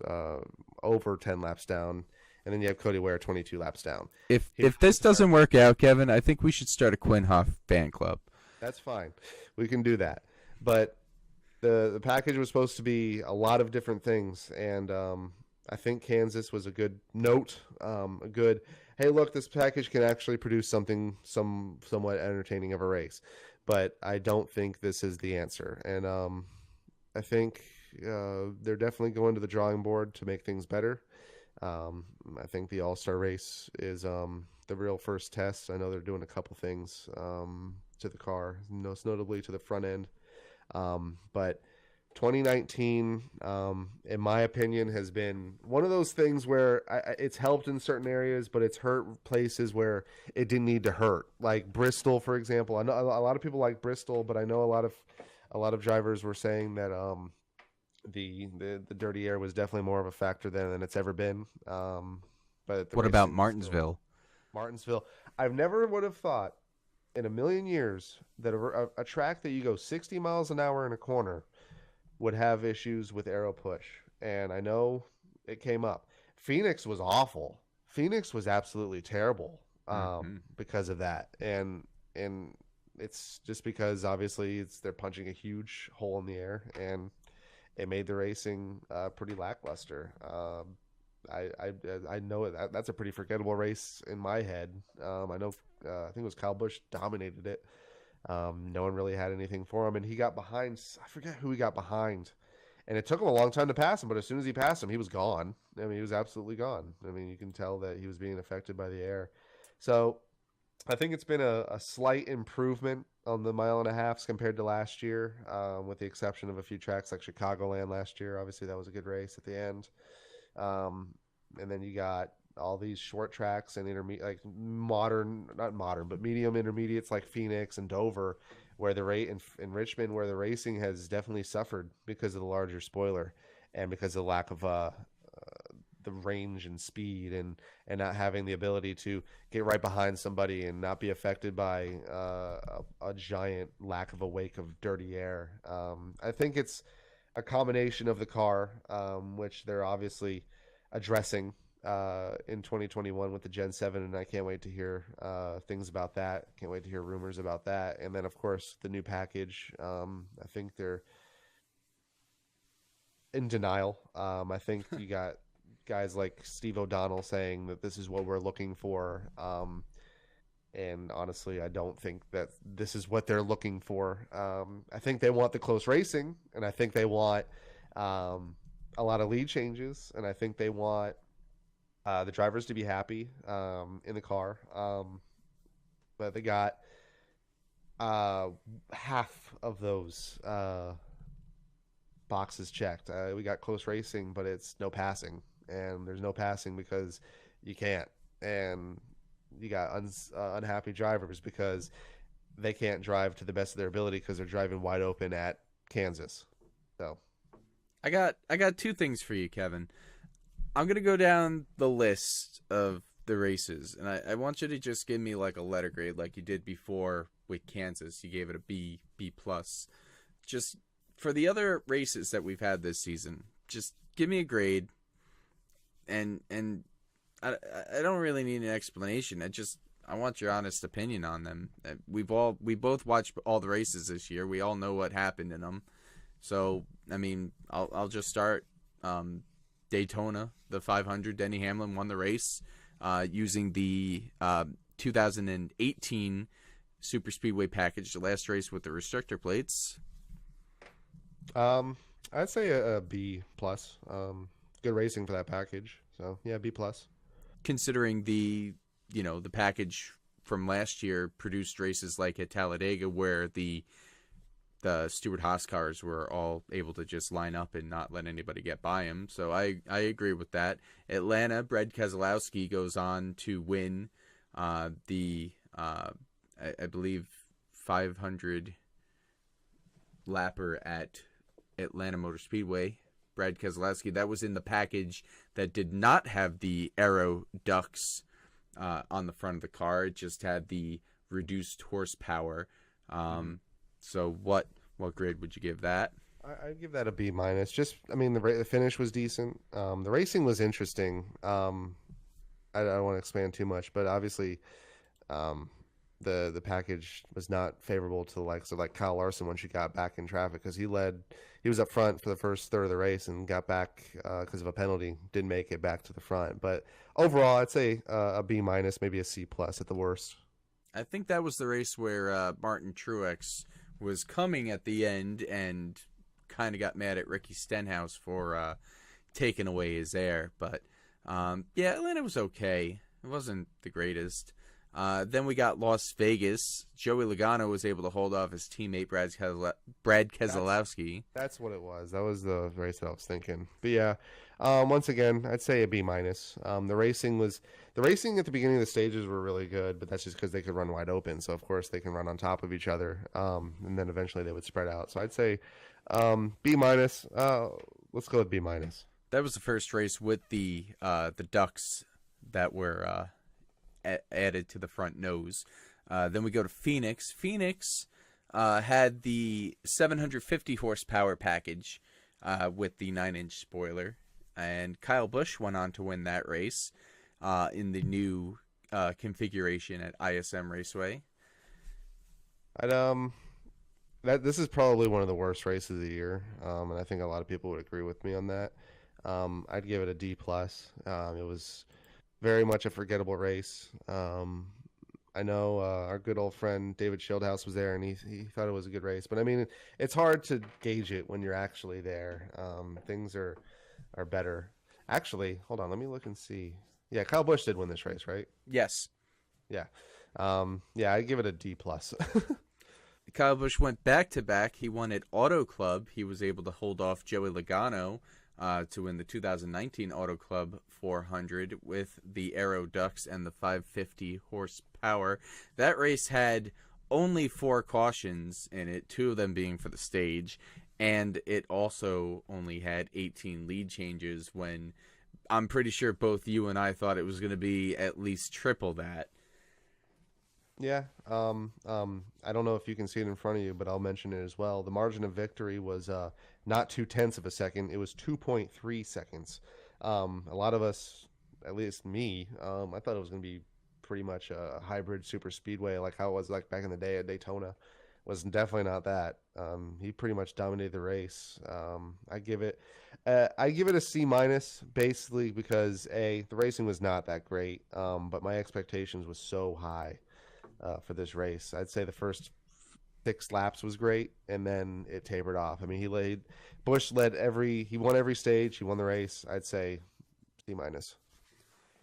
over 10 laps down, and then you have Cody Ware 22 laps down. If this doesn't work out, Kevin, I think we should start a Quinn Hoff fan club. That's fine. We can do that. But the package was supposed to be a lot of different things, and I think Kansas was a good note, a good, hey, look, this package can actually produce something somewhat entertaining of a race. But I don't think this is the answer. And I think they're definitely going to the drawing board to make things better. I think the All-Star race is the real first test. I know they're doing a couple things to the car, most notably to the front end. But 2019, in my opinion, has been one of those things where it's helped in certain areas, but it's hurt places where it didn't need to hurt. Like Bristol, for example. I know a lot of people like Bristol, but I know a lot of drivers were saying that the dirty air was definitely more of a factor than it's ever been. But what about Martinsville? Martinsville, I've never would have thought in a million years that a track that you go 60 miles an hour in a corner would have issues with aero push, and I know it came up. Phoenix was awful. Phoenix was absolutely terrible Hmm. because of that, and it's just because obviously they're punching a huge hole in the air, and it made the racing pretty lackluster. I know that's a pretty forgettable race in my head. I know I think it was Kyle Busch dominated it. No one really had anything for him, and he got behind. I forget who he got behind, and it took him a long time to pass him. But as soon as he passed him, he was gone. I mean, he was absolutely gone. I mean, you can tell that he was being affected by the air. So I think it's been a slight improvement on the mile and a halfs compared to last year, with the exception of a few tracks like Chicagoland last year. Obviously, that was a good race at the end. Um, and then you got all these short tracks and intermediate, like modern, not modern, but medium intermediates like Phoenix and Dover, where the rate in Richmond, where the racing has definitely suffered because of the larger spoiler and because of the lack of the range and speed and not having the ability to get right behind somebody and not be affected by a giant lack of a wake of dirty air. I think it's a combination of the car, which they're obviously addressing in 2021 with the Gen 7, and I can't wait to hear things about that. Can't wait to hear rumors about that. And then, of course, the new package. I think they're in denial. I think you got guys like Steve O'Donnell saying that this is what we're looking for. And honestly, I don't think that this is what they're looking for. I think they want the close racing, and I think they want a lot of lead changes, and I think they want the drivers to be happy in the car. But they got half of those boxes checked. We got close racing, but it's no passing, and there's no passing because you can't, and you got unhappy drivers because they can't drive to the best of their ability because they're driving wide open at Kansas. So I got two things for you, Kevin. I'm gonna go down the list of the races, and I want you to just give me like a letter grade, like you did before with Kansas. You gave it a B plus. Just for the other races that we've had this season, just give me a grade, and I don't really need an explanation. I want your honest opinion on them. We both watched all the races this year. We all know what happened in them. So I mean, I'll just start. Daytona, the 500. Denny Hamlin won the race using the 2018 Super Speedway package, the last race with the restrictor plates. I'd say a B plus. Good racing for that package. So yeah, B plus. Considering the package from last year produced races like at Talladega where the Stewart Haas cars were all able to just line up and not let anybody get by him. So I agree with that. Atlanta, Brad Keselowski goes on to win I believe 500 lapper at Atlanta Motor Speedway. Brad Keselowski, that was in the package that did not have the aero ducts on the front of the car. It just had the reduced horsepower. So what grade would you give that? I'd give that a B minus. Just, I mean, the finish was decent. The racing was interesting. I don't want to expand too much, but obviously, the package was not favorable to the likes of like Kyle Larson once you got back in traffic because he was up front for the first third of the race and got back because of a penalty, didn't make it back to the front. But overall, I'd say a B minus, maybe a C plus at the worst. I think that was the race where Martin Truex was coming at the end and kind of got mad at Ricky Stenhouse for taking away his air. But yeah, Atlanta was okay. It wasn't the greatest. Then we got Las Vegas. Joey Logano was able to hold off his teammate Brad Keselowski. That's what it was. That was the race that I was thinking. But yeah, once again, I'd say a B minus. The racing at the beginning of the stages were really good, but that's just because they could run wide open. So of course they can run on top of each other, and then eventually they would spread out. So I'd say B minus. Let's go with B minus. That was the first race with the ducks that were added to the front nose. Then we go to Phoenix. Phoenix had the 750 horsepower package with the 9-inch spoiler, and Kyle Busch went on to win that race. in the new configuration at ISM Raceway. I'd this is probably one of the worst races of the year, and I think a lot of people would agree with me on that. I'd give it a D plus. It was very much a forgettable race. I know our good old friend David Shieldhouse was there, and he thought it was a good race. But I mean, it's hard to gauge it when you're actually there. Things are better. Actually, hold on, let me look and see. Yeah, Kyle Busch did win this race, right? Yes. Yeah. Yeah, I'd give it a D plus. Kyle Busch went back to back. He won at Auto Club. He was able to hold off Joey Logano to win the 2019 Auto Club 400 with the Aero Ducks and the 550 horsepower. That race had only 4 cautions in it, 2 of them being for the stage, and it also only had 18 lead changes when I'm pretty sure both you and I thought it was going to be at least triple that. Yeah. I don't know if you can see it in front of you, but I'll mention it as well. The margin of victory was not 0.2 of a second. It was 2.3 seconds. A lot of us, at least me, I thought it was going to be pretty much a hybrid super speedway like how it was like back in the day at Daytona. Was definitely not that. He pretty much dominated the race. I give it a C minus, basically because the racing was not that great, but my expectations was so high for this race. I'd say the first 6 laps was great, and then it tapered off. I mean, Busch he won every stage, he won the race. I'd say C minus.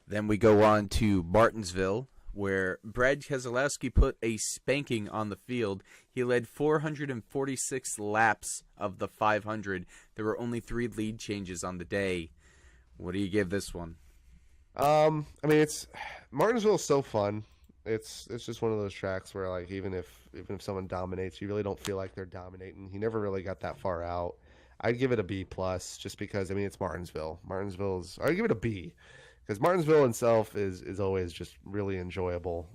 Then we go on to Martinsville, where Brad Keselowski put a spanking on the field. He led 446 laps of the 500. There were only 3 lead changes on the day. What do you give this one? I mean, Martinsville's so fun. It's just one of those tracks where like even if someone dominates, you really don't feel like they're dominating. He never really got that far out. I'd give it a B plus just because I mean it's Martinsville. I'd give it a B because Martinsville itself is always just really enjoyable.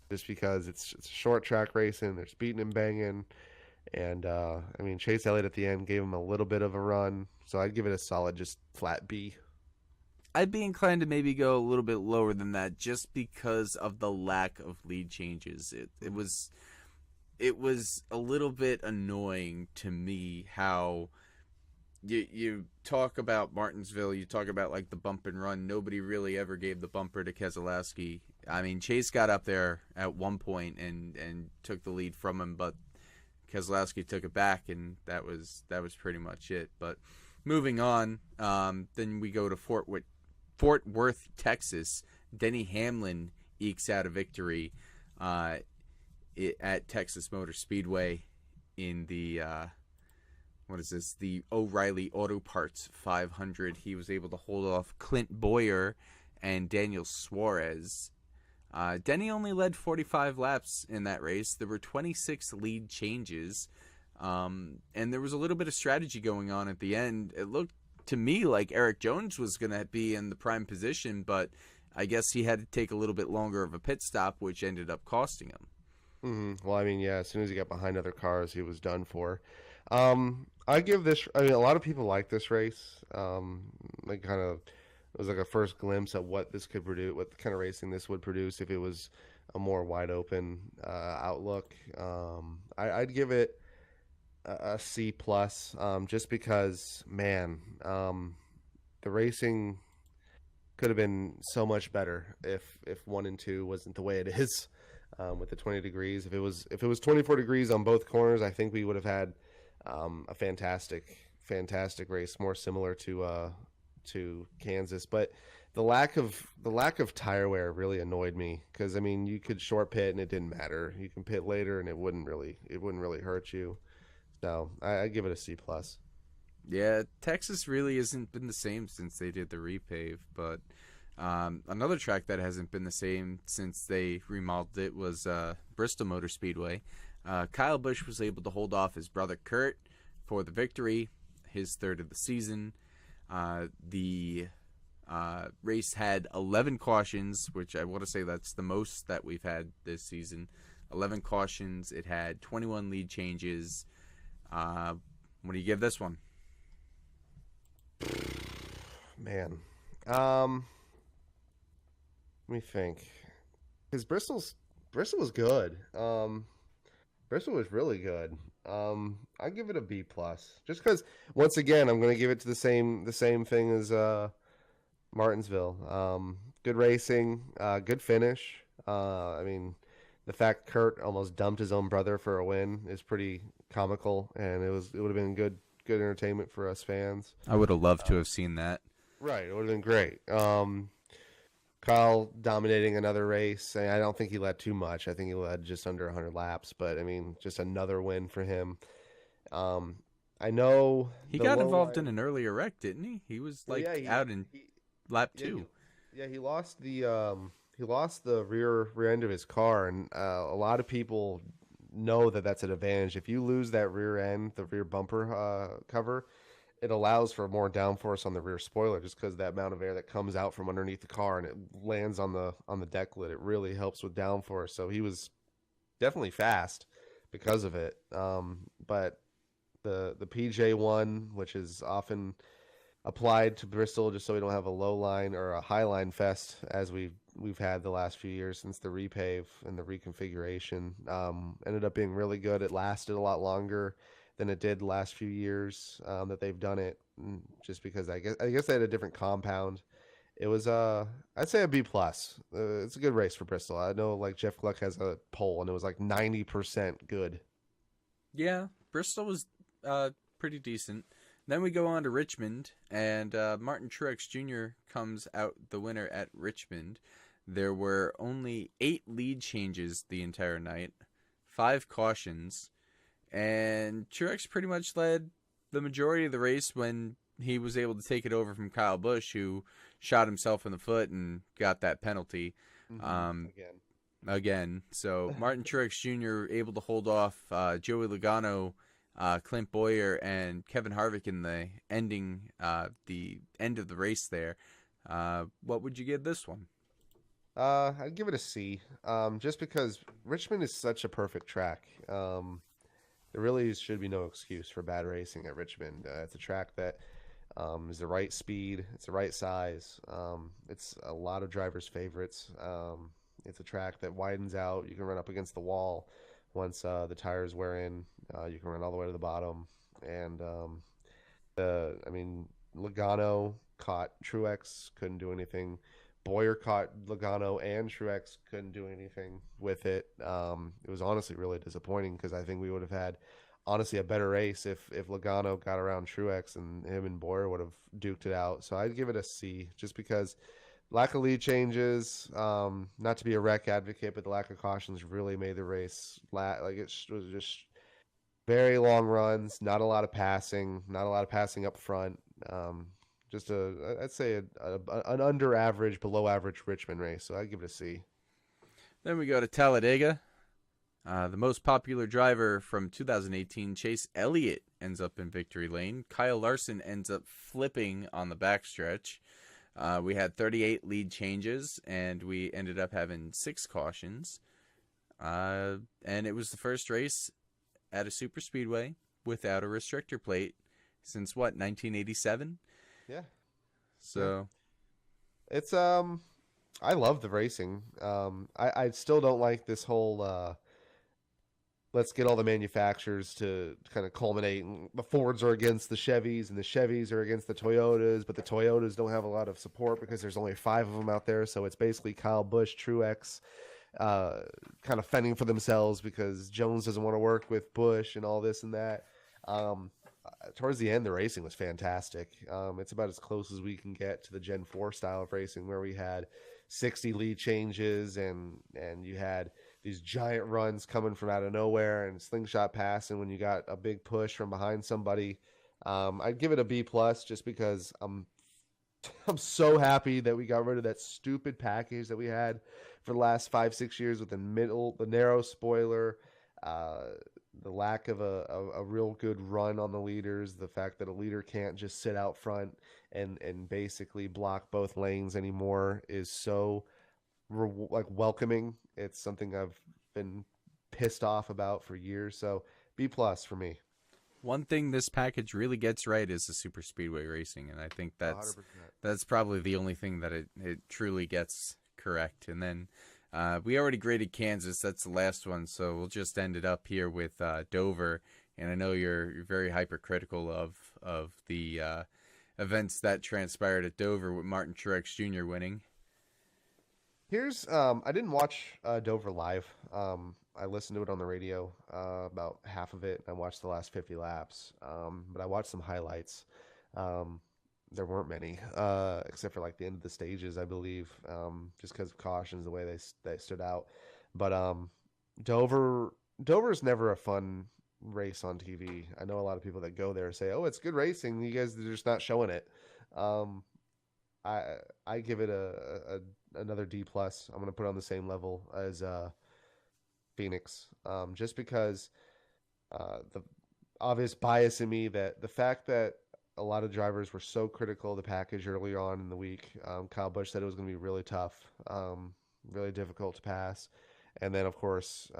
Just because it's short track racing, there's beating and banging, and I mean Chase Elliott at the end gave him a little bit of a run, so I'd give it a solid just flat B. I'd be inclined to maybe go a little bit lower than that just because of the lack of lead changes. It was a little bit annoying to me how you talk about Martinsville, you talk about like the bump and run. Nobody really ever gave the bumper to Keselowski. I mean, Chase got up there at one point and took the lead from him, but Keselowski took it back, and that was pretty much it. But moving on, then we go to Fort Worth, Texas. Denny Hamlin ekes out a victory at Texas Motor Speedway in the the O'Reilly Auto Parts 500. He was able to hold off Clint Boyer and Daniel Suarez. Denny only led 45 laps in that race. There were 26 lead changes, and there was a little bit of strategy going on at the end. It looked to me like Eric Jones was going to be in the prime position, but I guess he had to take a little bit longer of a pit stop, which ended up costing him. Mm-hmm. Well, I mean, yeah, as soon as he got behind other cars, he was done for. I mean, a lot of people like this race. Like it was like a first glimpse at what this could produce, what kind of racing this would produce if it was a more wide open outlook. I'd give it a C plus, just because, man, the racing could have been so much better if 1 and 2 wasn't the way it is, with the 20 degrees. If it was 24 degrees on both corners, I think we would have had a fantastic race, more similar to Kansas. But the lack of tire wear really annoyed me because I mean you could short pit and it didn't matter. You can pit later and it wouldn't really hurt you. So I give it a C plus. Yeah, Texas really hasn't been the same since they did the repave, but another track that hasn't been the same since they remodeled it was Bristol Motor Speedway. Kyle Busch was able to hold off his brother Kurt for the victory, his 3rd of the season. The race had 11 cautions, which I want to say that's the most that we've had this season. 11 cautions. It had 21 lead changes. What do you give this one? Man, Let me think. Because Bristol was good. Bristol was really good. I give it a B plus, just because once again I'm going to give it to the same thing as Martinsville. Good racing, good finish. I mean, the fact Kurt almost dumped his own brother for a win is pretty comical, and it would have been good entertainment for us fans. I would have loved to Uh, have seen that. right, it would have been great. Kyle dominating another race. I don't think he led too much. I think he led just under 100 laps, but I mean, just another win for him. Um, I know He the got low involved in line. an earlier wreck, didn't he? He was Well, yeah, like out in he lap yeah two. he lost he lost the rear end of his car, and a lot of people know that that's an advantage. If you lose that rear end, the rear bumper cover, it allows for more downforce on the rear spoiler, just because that amount of air that comes out from underneath the car and it lands on the deck lid. It really helps with downforce. So he was definitely fast because of it. But the PJ one, which is often applied to Bristol, just so we don't have a low line or a high line fest as we've had the last few years since the repave and the reconfiguration. Ended up being really good. It lasted a lot longer than it did the last few years that they've done it, just because I guess they had a different compound. It was I'd say a B plus. It's a good race for Bristol. I know like Jeff Gluck has a poll and it was like 90% good. Yeah, Bristol was pretty decent. Then we go on to Richmond, and Martin Truex Jr. comes out the winner at Richmond. There were only 8 lead changes the entire night, 5 cautions, and Truex pretty much led the majority of the race when he was able to take it over from Kyle Busch, who shot himself in the foot and got that penalty. Um, Again. again. So Martin Truex Jr. able to hold off Joey Logano, Clint Boyer, and Kevin Harvick in the end of the race there. What would you give this one? I'd give it a C. Just because Richmond is such a perfect track. There really should be no excuse for bad racing at Richmond. It's a track that is the right speed, it's the right size. It's a lot of drivers' favorites. It's a track that widens out. You can run up against the wall once the tires wear in. You can run all the way to the bottom. And I mean, Logano caught Truex, couldn't do anything. Boyer caught Logano and Truex, couldn't do anything with it. It was honestly really disappointing because I think we would have had honestly a better race if Logano got around Truex and him and Boyer would have duked it out. So I'd give it a C just because lack of lead changes. Not to be a wreck advocate, but the lack of cautions really made the race like was just very long runs, not a lot of passing, not a lot of passing up front. Just I'd say an under average, below average Richmond race. So I'd give it a C. Then we go to Talladega. The most popular driver from 2018, Chase Elliott, ends up in victory lane. Kyle Larson ends up flipping on the backstretch. We had 38 lead changes, and we ended up having 6 cautions. And it was the first race at a super speedway without a restrictor plate since what, 1987? Yeah, yeah. So It's I love the racing. I still don't like this whole let's get all the manufacturers to kind of culminate. And the Fords are against the Chevys, and the Chevys are against the Toyotas, but the Toyotas don't have a lot of support because there's only 5 of them out there. So it's basically Kyle Busch, Truex, kind of fending for themselves because Jones doesn't want to work with Busch and all this and that. Towards the end, the racing was fantastic. It's about as close as we can get to the Gen 4 style of racing where we had 60 lead changes and you had these giant runs coming from out of nowhere and slingshot passing when you got a big push from behind somebody. I'd give it a B plus just because I'm so happy that we got rid of that stupid package that we had for the last 5-6 years with the narrow spoiler, uh, the lack of a real good run on the leaders, the fact that a leader can't just sit out front and basically block both lanes anymore is so like welcoming. It's something I've been pissed off about for years. So B plus for me. one thing this package really gets right is the super speedway racing, and I think 100%. that's probably the only thing that it truly gets correct. And then we already graded Kansas. That's the last one, so we'll just end it up here with Dover. And I know you're very hypercritical of the events that transpired at Dover with Martin Truex Jr. winning. Here's I didn't watch Dover live. I listened to it on the radio, about half of it. I watched the last 50 laps, but I watched some highlights. Um, there weren't many, except for like the end of the stages, I believe, just because of cautions, the way they stood out. But Dover Dover's never a fun race on TV. I know a lot of people that go there say, "Oh, it's good racing." You guys are just not showing it. Um, I I give it another D plus. I'm gonna put it on the same level as Phoenix, just because the obvious bias in me, that the fact that a lot of drivers were so critical of the package earlier on in the week. Kyle Busch said it was going to be really tough, really difficult to pass, and then of course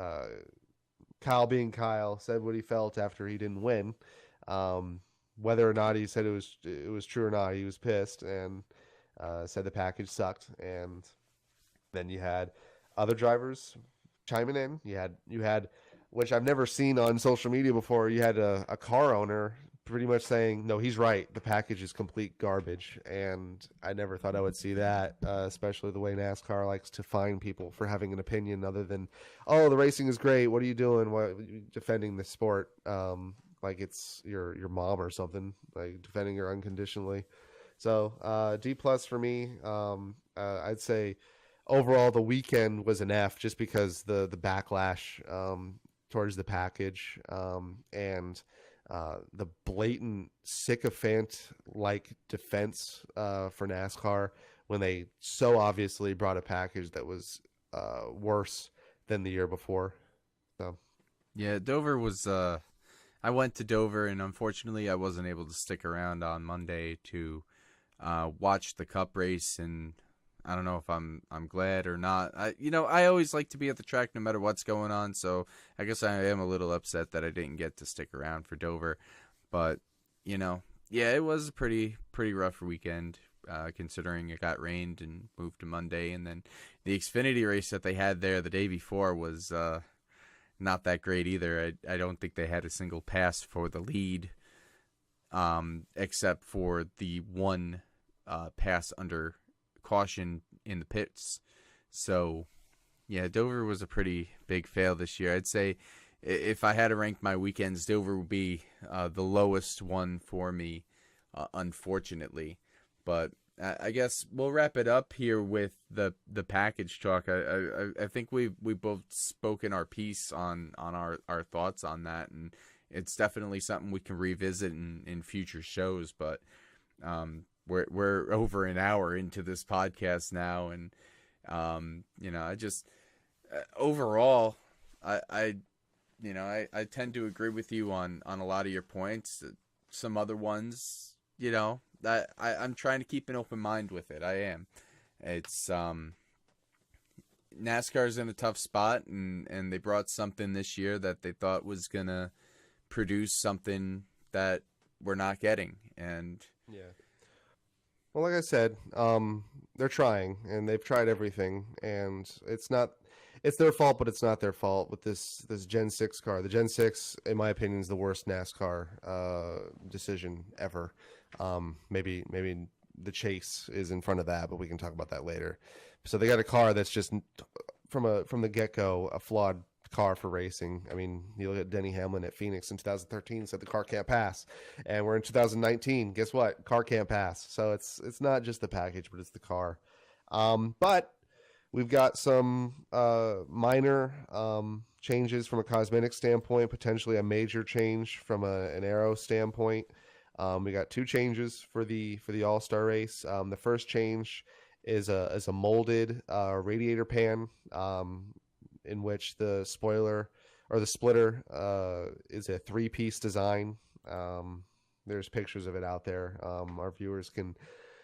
Kyle, being Kyle, said what he felt after he didn't win. Um, Whether or not he said it was true or not, he was pissed and said the package sucked. And then you had other drivers chiming in. You had, which I've never seen on social media before. You had a car owner pretty much saying, "No, he's right. The package is complete garbage." And I never thought I would see that, especially the way NASCAR likes to fine people for having an opinion other than, "Oh, the racing is great. What are you doing? Why defending the sport? Like it's your mom or something, like defending her unconditionally." So D plus for me. I'd say overall the weekend was an F, just because the backlash towards the package, and the blatant sycophant like defense for NASCAR when they so obviously brought a package that was worse than the year before. So Yeah, Dover was. I went to Dover, and unfortunately, I wasn't able to stick around on Monday to watch the Cup race. And I don't know if I'm glad or not. I always like to be at the track no matter what's going on. So I guess I am a little upset that I didn't get to stick around for Dover. But yeah, it was a pretty rough weekend, considering it got rained and moved to Monday, and then the Xfinity race that they had there the day before was not that great either. I don't think they had a single pass for the lead, except for the one pass under caution in the pits. So yeah, Dover was a pretty big fail this year. I'd say if I had to rank my weekends, Dover would be the lowest one for me, unfortunately. But I guess we'll wrap it up here with the package talk. I think we both spoken our piece on our thoughts on that, and it's definitely something we can revisit in future shows. But we're over an hour into this podcast now, and I just overall I tend to agree with you on a lot of your points. Some other ones, that I'm trying to keep an open mind with it. I am. It's NASCAR's in a tough spot, and they brought something this year that they thought was gonna produce something that we're not getting. And yeah. Well, like I said, they're trying, and they've tried everything, and it's their fault, but it's not their fault with this Gen 6 car. The Gen 6, in my opinion, is the worst NASCAR decision ever. Maybe the Chase is in front of that, but we can talk about that later. So they got a car that's just from the get-go a flawed car for racing. I mean, you look at Denny Hamlin at Phoenix in 2013, said the car can't pass, and we're in 2019. Guess what? Car can't pass. So it's not just the package, but it's the car. But we've got some minor changes from a cosmetic standpoint, potentially a major change from an aero standpoint. We got two changes for the All-Star race. The first change is a molded radiator pan, in which the spoiler or the splitter is a 3-piece design. There's pictures of it out there. Our viewers can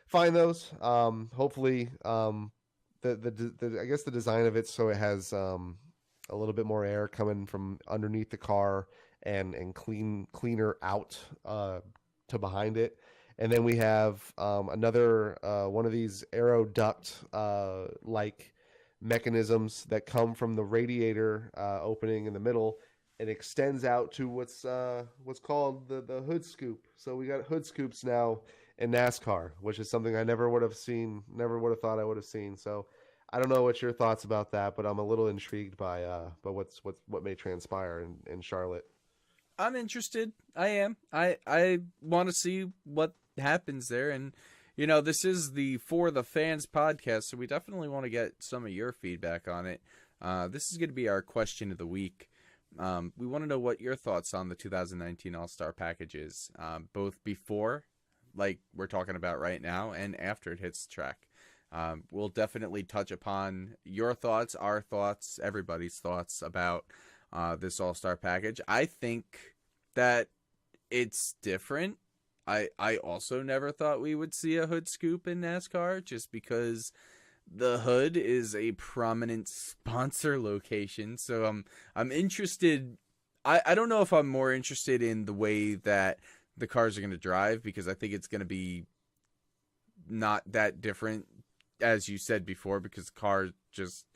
find those. Hopefully, I guess the design of it, so it has a little bit more air coming from underneath the car and cleaner out to behind it. And then we have another one of these aero duct like mechanisms that come from the radiator opening in the middle and extends out to what's called the hood scoop. So we got hood scoops now in NASCAR, which is something I never would have seen, never would have thought I would have seen. So I don't know what your thoughts about that, but I'm a little intrigued by what may transpire in Charlotte. I'm interested. I am. I want to see what happens there, and this is the For the Fans podcast, so we definitely want to get some of your feedback on it. This is going to be our question of the week. We want to know what your thoughts on the 2019 All-Star package is, both before, like we're talking about right now, and after it hits the track. We'll definitely touch upon your thoughts, our thoughts, everybody's thoughts about this All-Star package. I think that it's different. I also never thought we would see a hood scoop in NASCAR, just because the hood is a prominent sponsor location. So I'm interested. I don't know if I'm more interested in the way that the cars are going to drive, because I think it's going to be not that different, as you said before, because the car just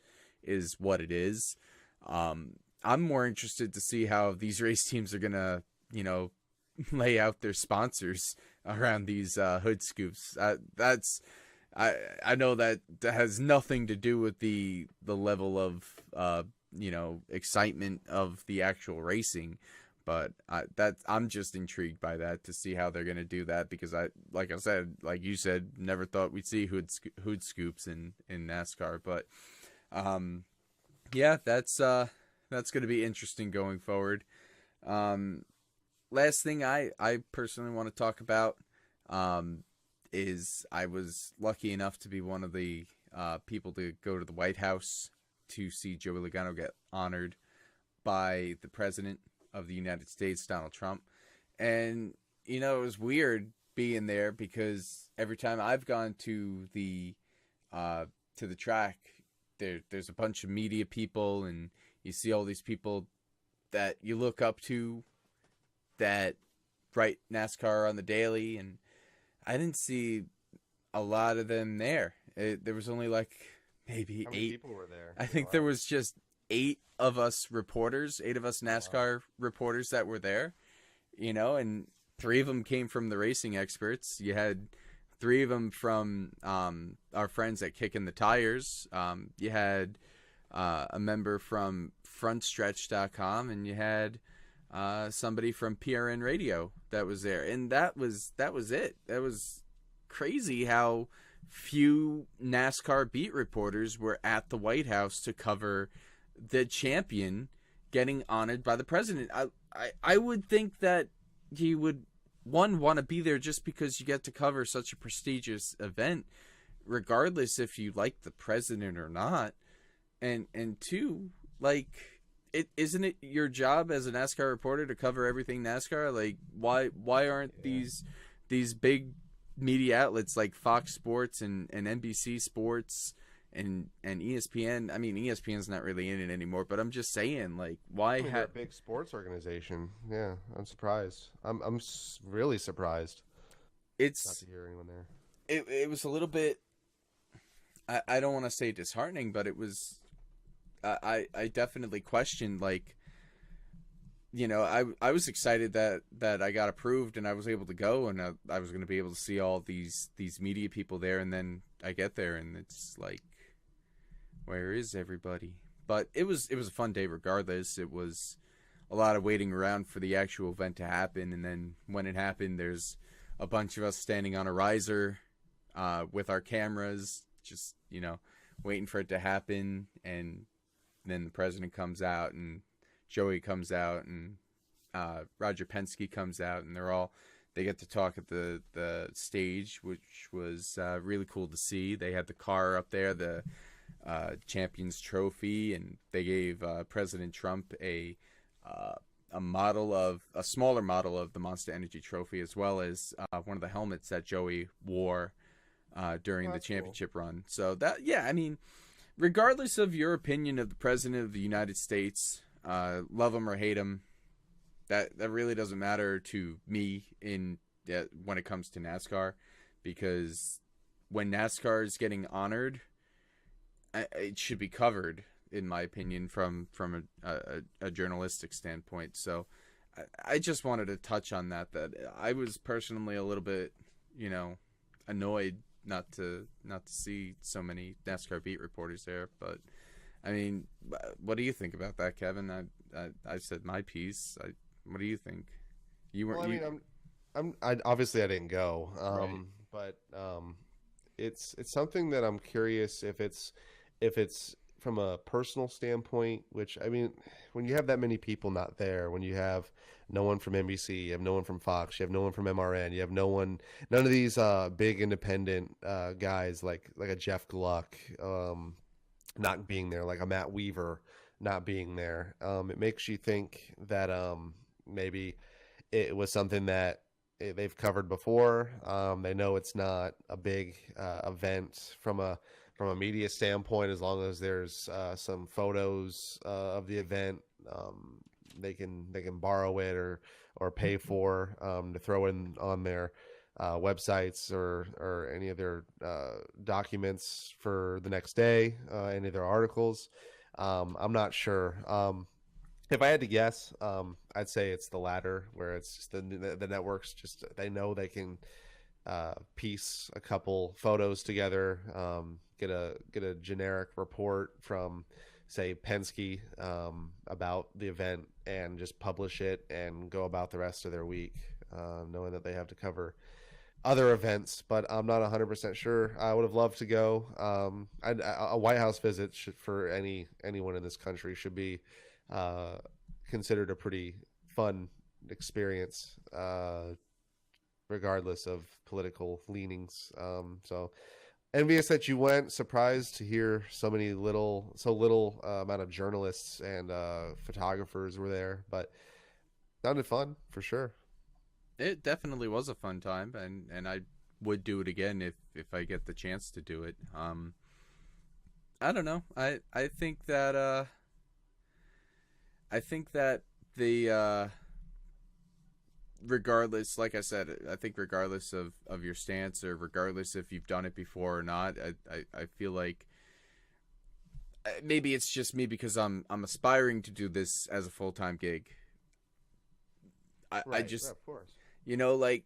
is what it is. I'm more interested to see how these race teams are going to, lay out their sponsors around these hood scoops. I know that has nothing to do with the level of excitement of the actual racing, but I'm just intrigued by that, to see how they're going to do that, because like you said, never thought we'd see hood scoops in NASCAR. But yeah, that's going to be interesting going forward. Last thing I personally want to talk about is I was lucky enough to be one of the people to go to the White House to see Joey Logano get honored by the President of the United States, Donald Trump. And, it was weird being there, because every time I've gone to the track, there's a bunch of media people, and you see all these people that you look up to that write NASCAR on the daily, and I didn't see a lot of them there. There was only like maybe How many 8 people were there? I think there was just 8 of us reporters, 8 of us NASCAR reporters that were there, and 3 of them came from the racing experts. You had 3 of them from our friends at Kicking the Tires. You had a member from frontstretch.com, and you had somebody from PRN Radio that was there, and that was it. That was crazy how few NASCAR beat reporters were at the White House to cover the champion getting honored by the president. I would think that he would, one, want to be there just because you get to cover such a prestigious event, regardless if you like the president or not, and 2, like, isn't it your job as a NASCAR reporter to cover everything NASCAR? Like, why aren't these big media outlets like Fox Sports and NBC Sports and ESPN? I mean, ESPN's not really in it anymore, but I'm just saying, like, why they're a big sports organization? Yeah, I'm surprised. I'm really surprised. It's not to hear anyone there. It was a little bit. I don't want to say disheartening, but it was. I definitely questioned, like, I was excited that I got approved and I was able to go, and I was going to be able to see all these media people there, and then I get there and it's like, where is everybody? But it was a fun day regardless. It was a lot of waiting around for the actual event to happen, and then when it happened, there's a bunch of us standing on a riser with our cameras, just waiting for it to happen. And then the president comes out, and Joey comes out, and Roger Penske comes out, and they get to talk at the stage, which was really cool to see. They had the car up there, the Champions Trophy, and they gave President Trump a smaller model of the Monster Energy Trophy, as well as one of the helmets that Joey wore during the championship run. So that, yeah, I mean, regardless of your opinion of the President of the United States, love him or hate him, that really doesn't matter to me in yeah, when it comes to NASCAR, because when NASCAR is getting honored, it should be covered, in my opinion, from a journalistic standpoint. So I just wanted to touch on that I was personally a little bit, annoyed not to see so many NASCAR beat reporters there. But I mean, what do you think about that, Kevin? I said my piece. What do you think? You weren't. Well, I mean, obviously I didn't go, Right. but it's something that I'm curious if it's from a personal standpoint. Which, I mean, when you have that many people not there, when you have no one from NBC, you have no one from Fox, you have no one from MRN, you have none of these big independent guys like a Jeff Gluck not being there, like a Matt Weaver not being there. It makes you think that maybe it was something that they've covered before. They know it's not a big event from a media standpoint. As long as there's some photos of the event, they can borrow it or pay for to throw in on their websites or any of their documents for the next day, any of their articles. I'm not sure. If I had to guess, I'd say it's the latter, where it's just the networks just they know they can piece a couple photos together, get a generic report from say Penske about the event, and just publish it and go about the rest of their week, knowing that they have to cover other events. But I'm not 100% sure. I would have loved to go. A White House visit for anyone in this country should be considered a pretty fun experience, regardless of political leanings. So envious that you went. Surprised to hear so little amount of journalists and photographers were there, but sounded fun for sure. It definitely was a fun time, and I would do it again if I get the chance to do it. I don't know. I think that the regardless, like I said, I think regardless of your stance, or regardless if you've done it before or not, I feel like maybe it's just me because I'm aspiring to do this as a full-time gig. I Right, just, of course. like,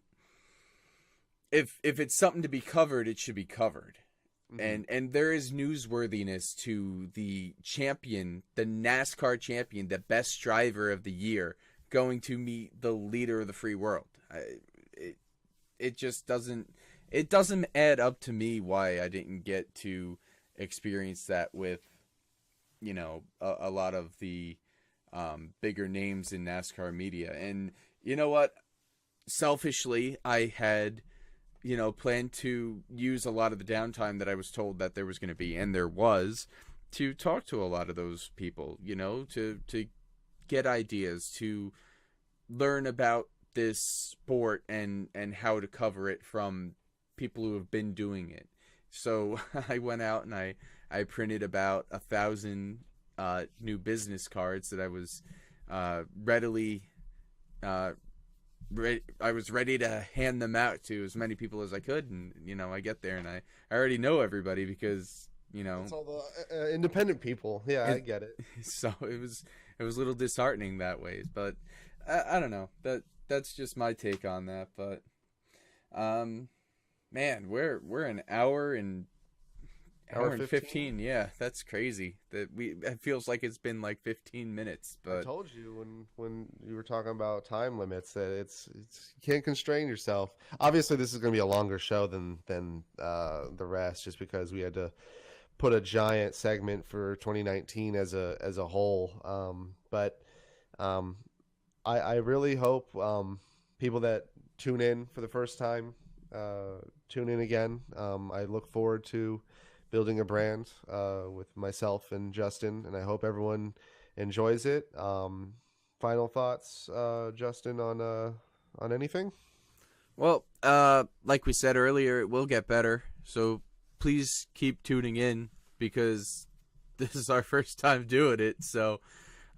if it's something to be covered, it should be covered. Hmm. And there is newsworthiness to the champion, the NASCAR champion, the best driver of the year, going to meet the leader of the free world. It it just doesn't add up to me why I didn't get to experience that with a lot of the bigger names in NASCAR media. And you know what? Selfishly, I had planned to use a lot of the downtime that I was told that there was going to be, and there was, to talk to a lot of those people, to get ideas, to learn about this sport and how to cover it from people who have been doing it. So I went out and I printed about 1,000 new business cards that I was readily I was ready to hand them out to as many people as I could. And I get there and I already know everybody because That's all the independent people. Yeah, I it, get it. so it was a little disheartening that ways. But I don't know, that's just my take on that. But um man, we're an Hour hour and 15. 15. Yeah, that's crazy. It feels like it's been like 15 minutes. I But told you when you were talking about time limits that it's you can't constrain yourself. Obviously, this is going to be a longer show than the rest, just because we had to put a giant segment for 2019 as a whole. But um, I really hope people that tune in for the first time tune in again. I look forward to building a brand with myself and Justin, and I hope everyone enjoys it. Final thoughts, Justin, on anything? well, like we said earlier, it will get better. So please keep tuning in because this is our first time doing it. So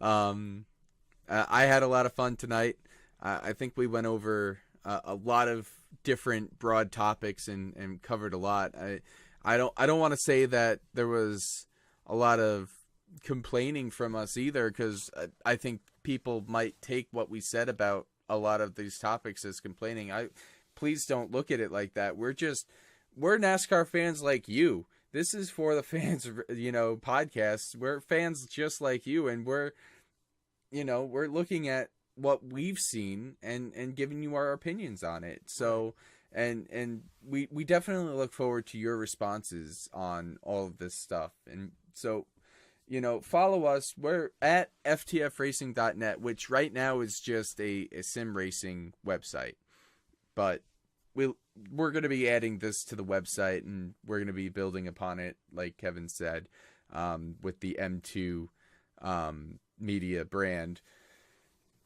I had a lot of fun tonight. I think we went over a lot of different broad topics and covered a lot. I don't want to say that there was a lot of complaining from us either, because I think people might take what we said about a lot of these topics as complaining. Please don't look at it like that. We're NASCAR fans like you. This is for the fans, podcasts. We're fans just like you, and we're looking at what we've seen and giving you our opinions on it. So, and we definitely look forward to your responses on all of this stuff. And so, follow us. We're at ftfracing.net, which right now is just a sim racing website, but we're going to be adding this to the website, and we're going to be building upon it, like Kevin said, with the M2 media brand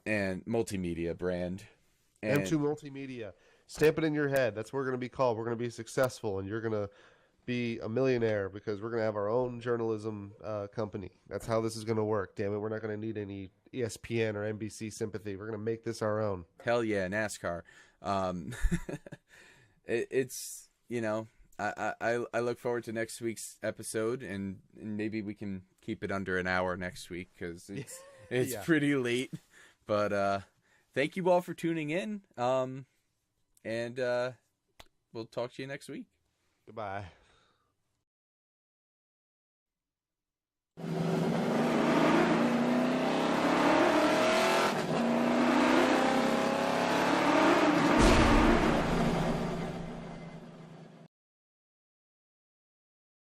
and multimedia brand. And M2 Multimedia. Stamp it in your head. That's what we're going to be called. We're going to be successful, and you're going to be a millionaire because we're going to have our own journalism company. That's how this is going to work. Damn it, we're not going to need any ESPN or NBC sympathy. We're going to make this our own. Hell yeah, NASCAR. It's I look forward to next week's episode, and maybe we can keep it under an hour next week, because it's pretty late. But thank you all for tuning in. And we'll talk to you next week. Goodbye.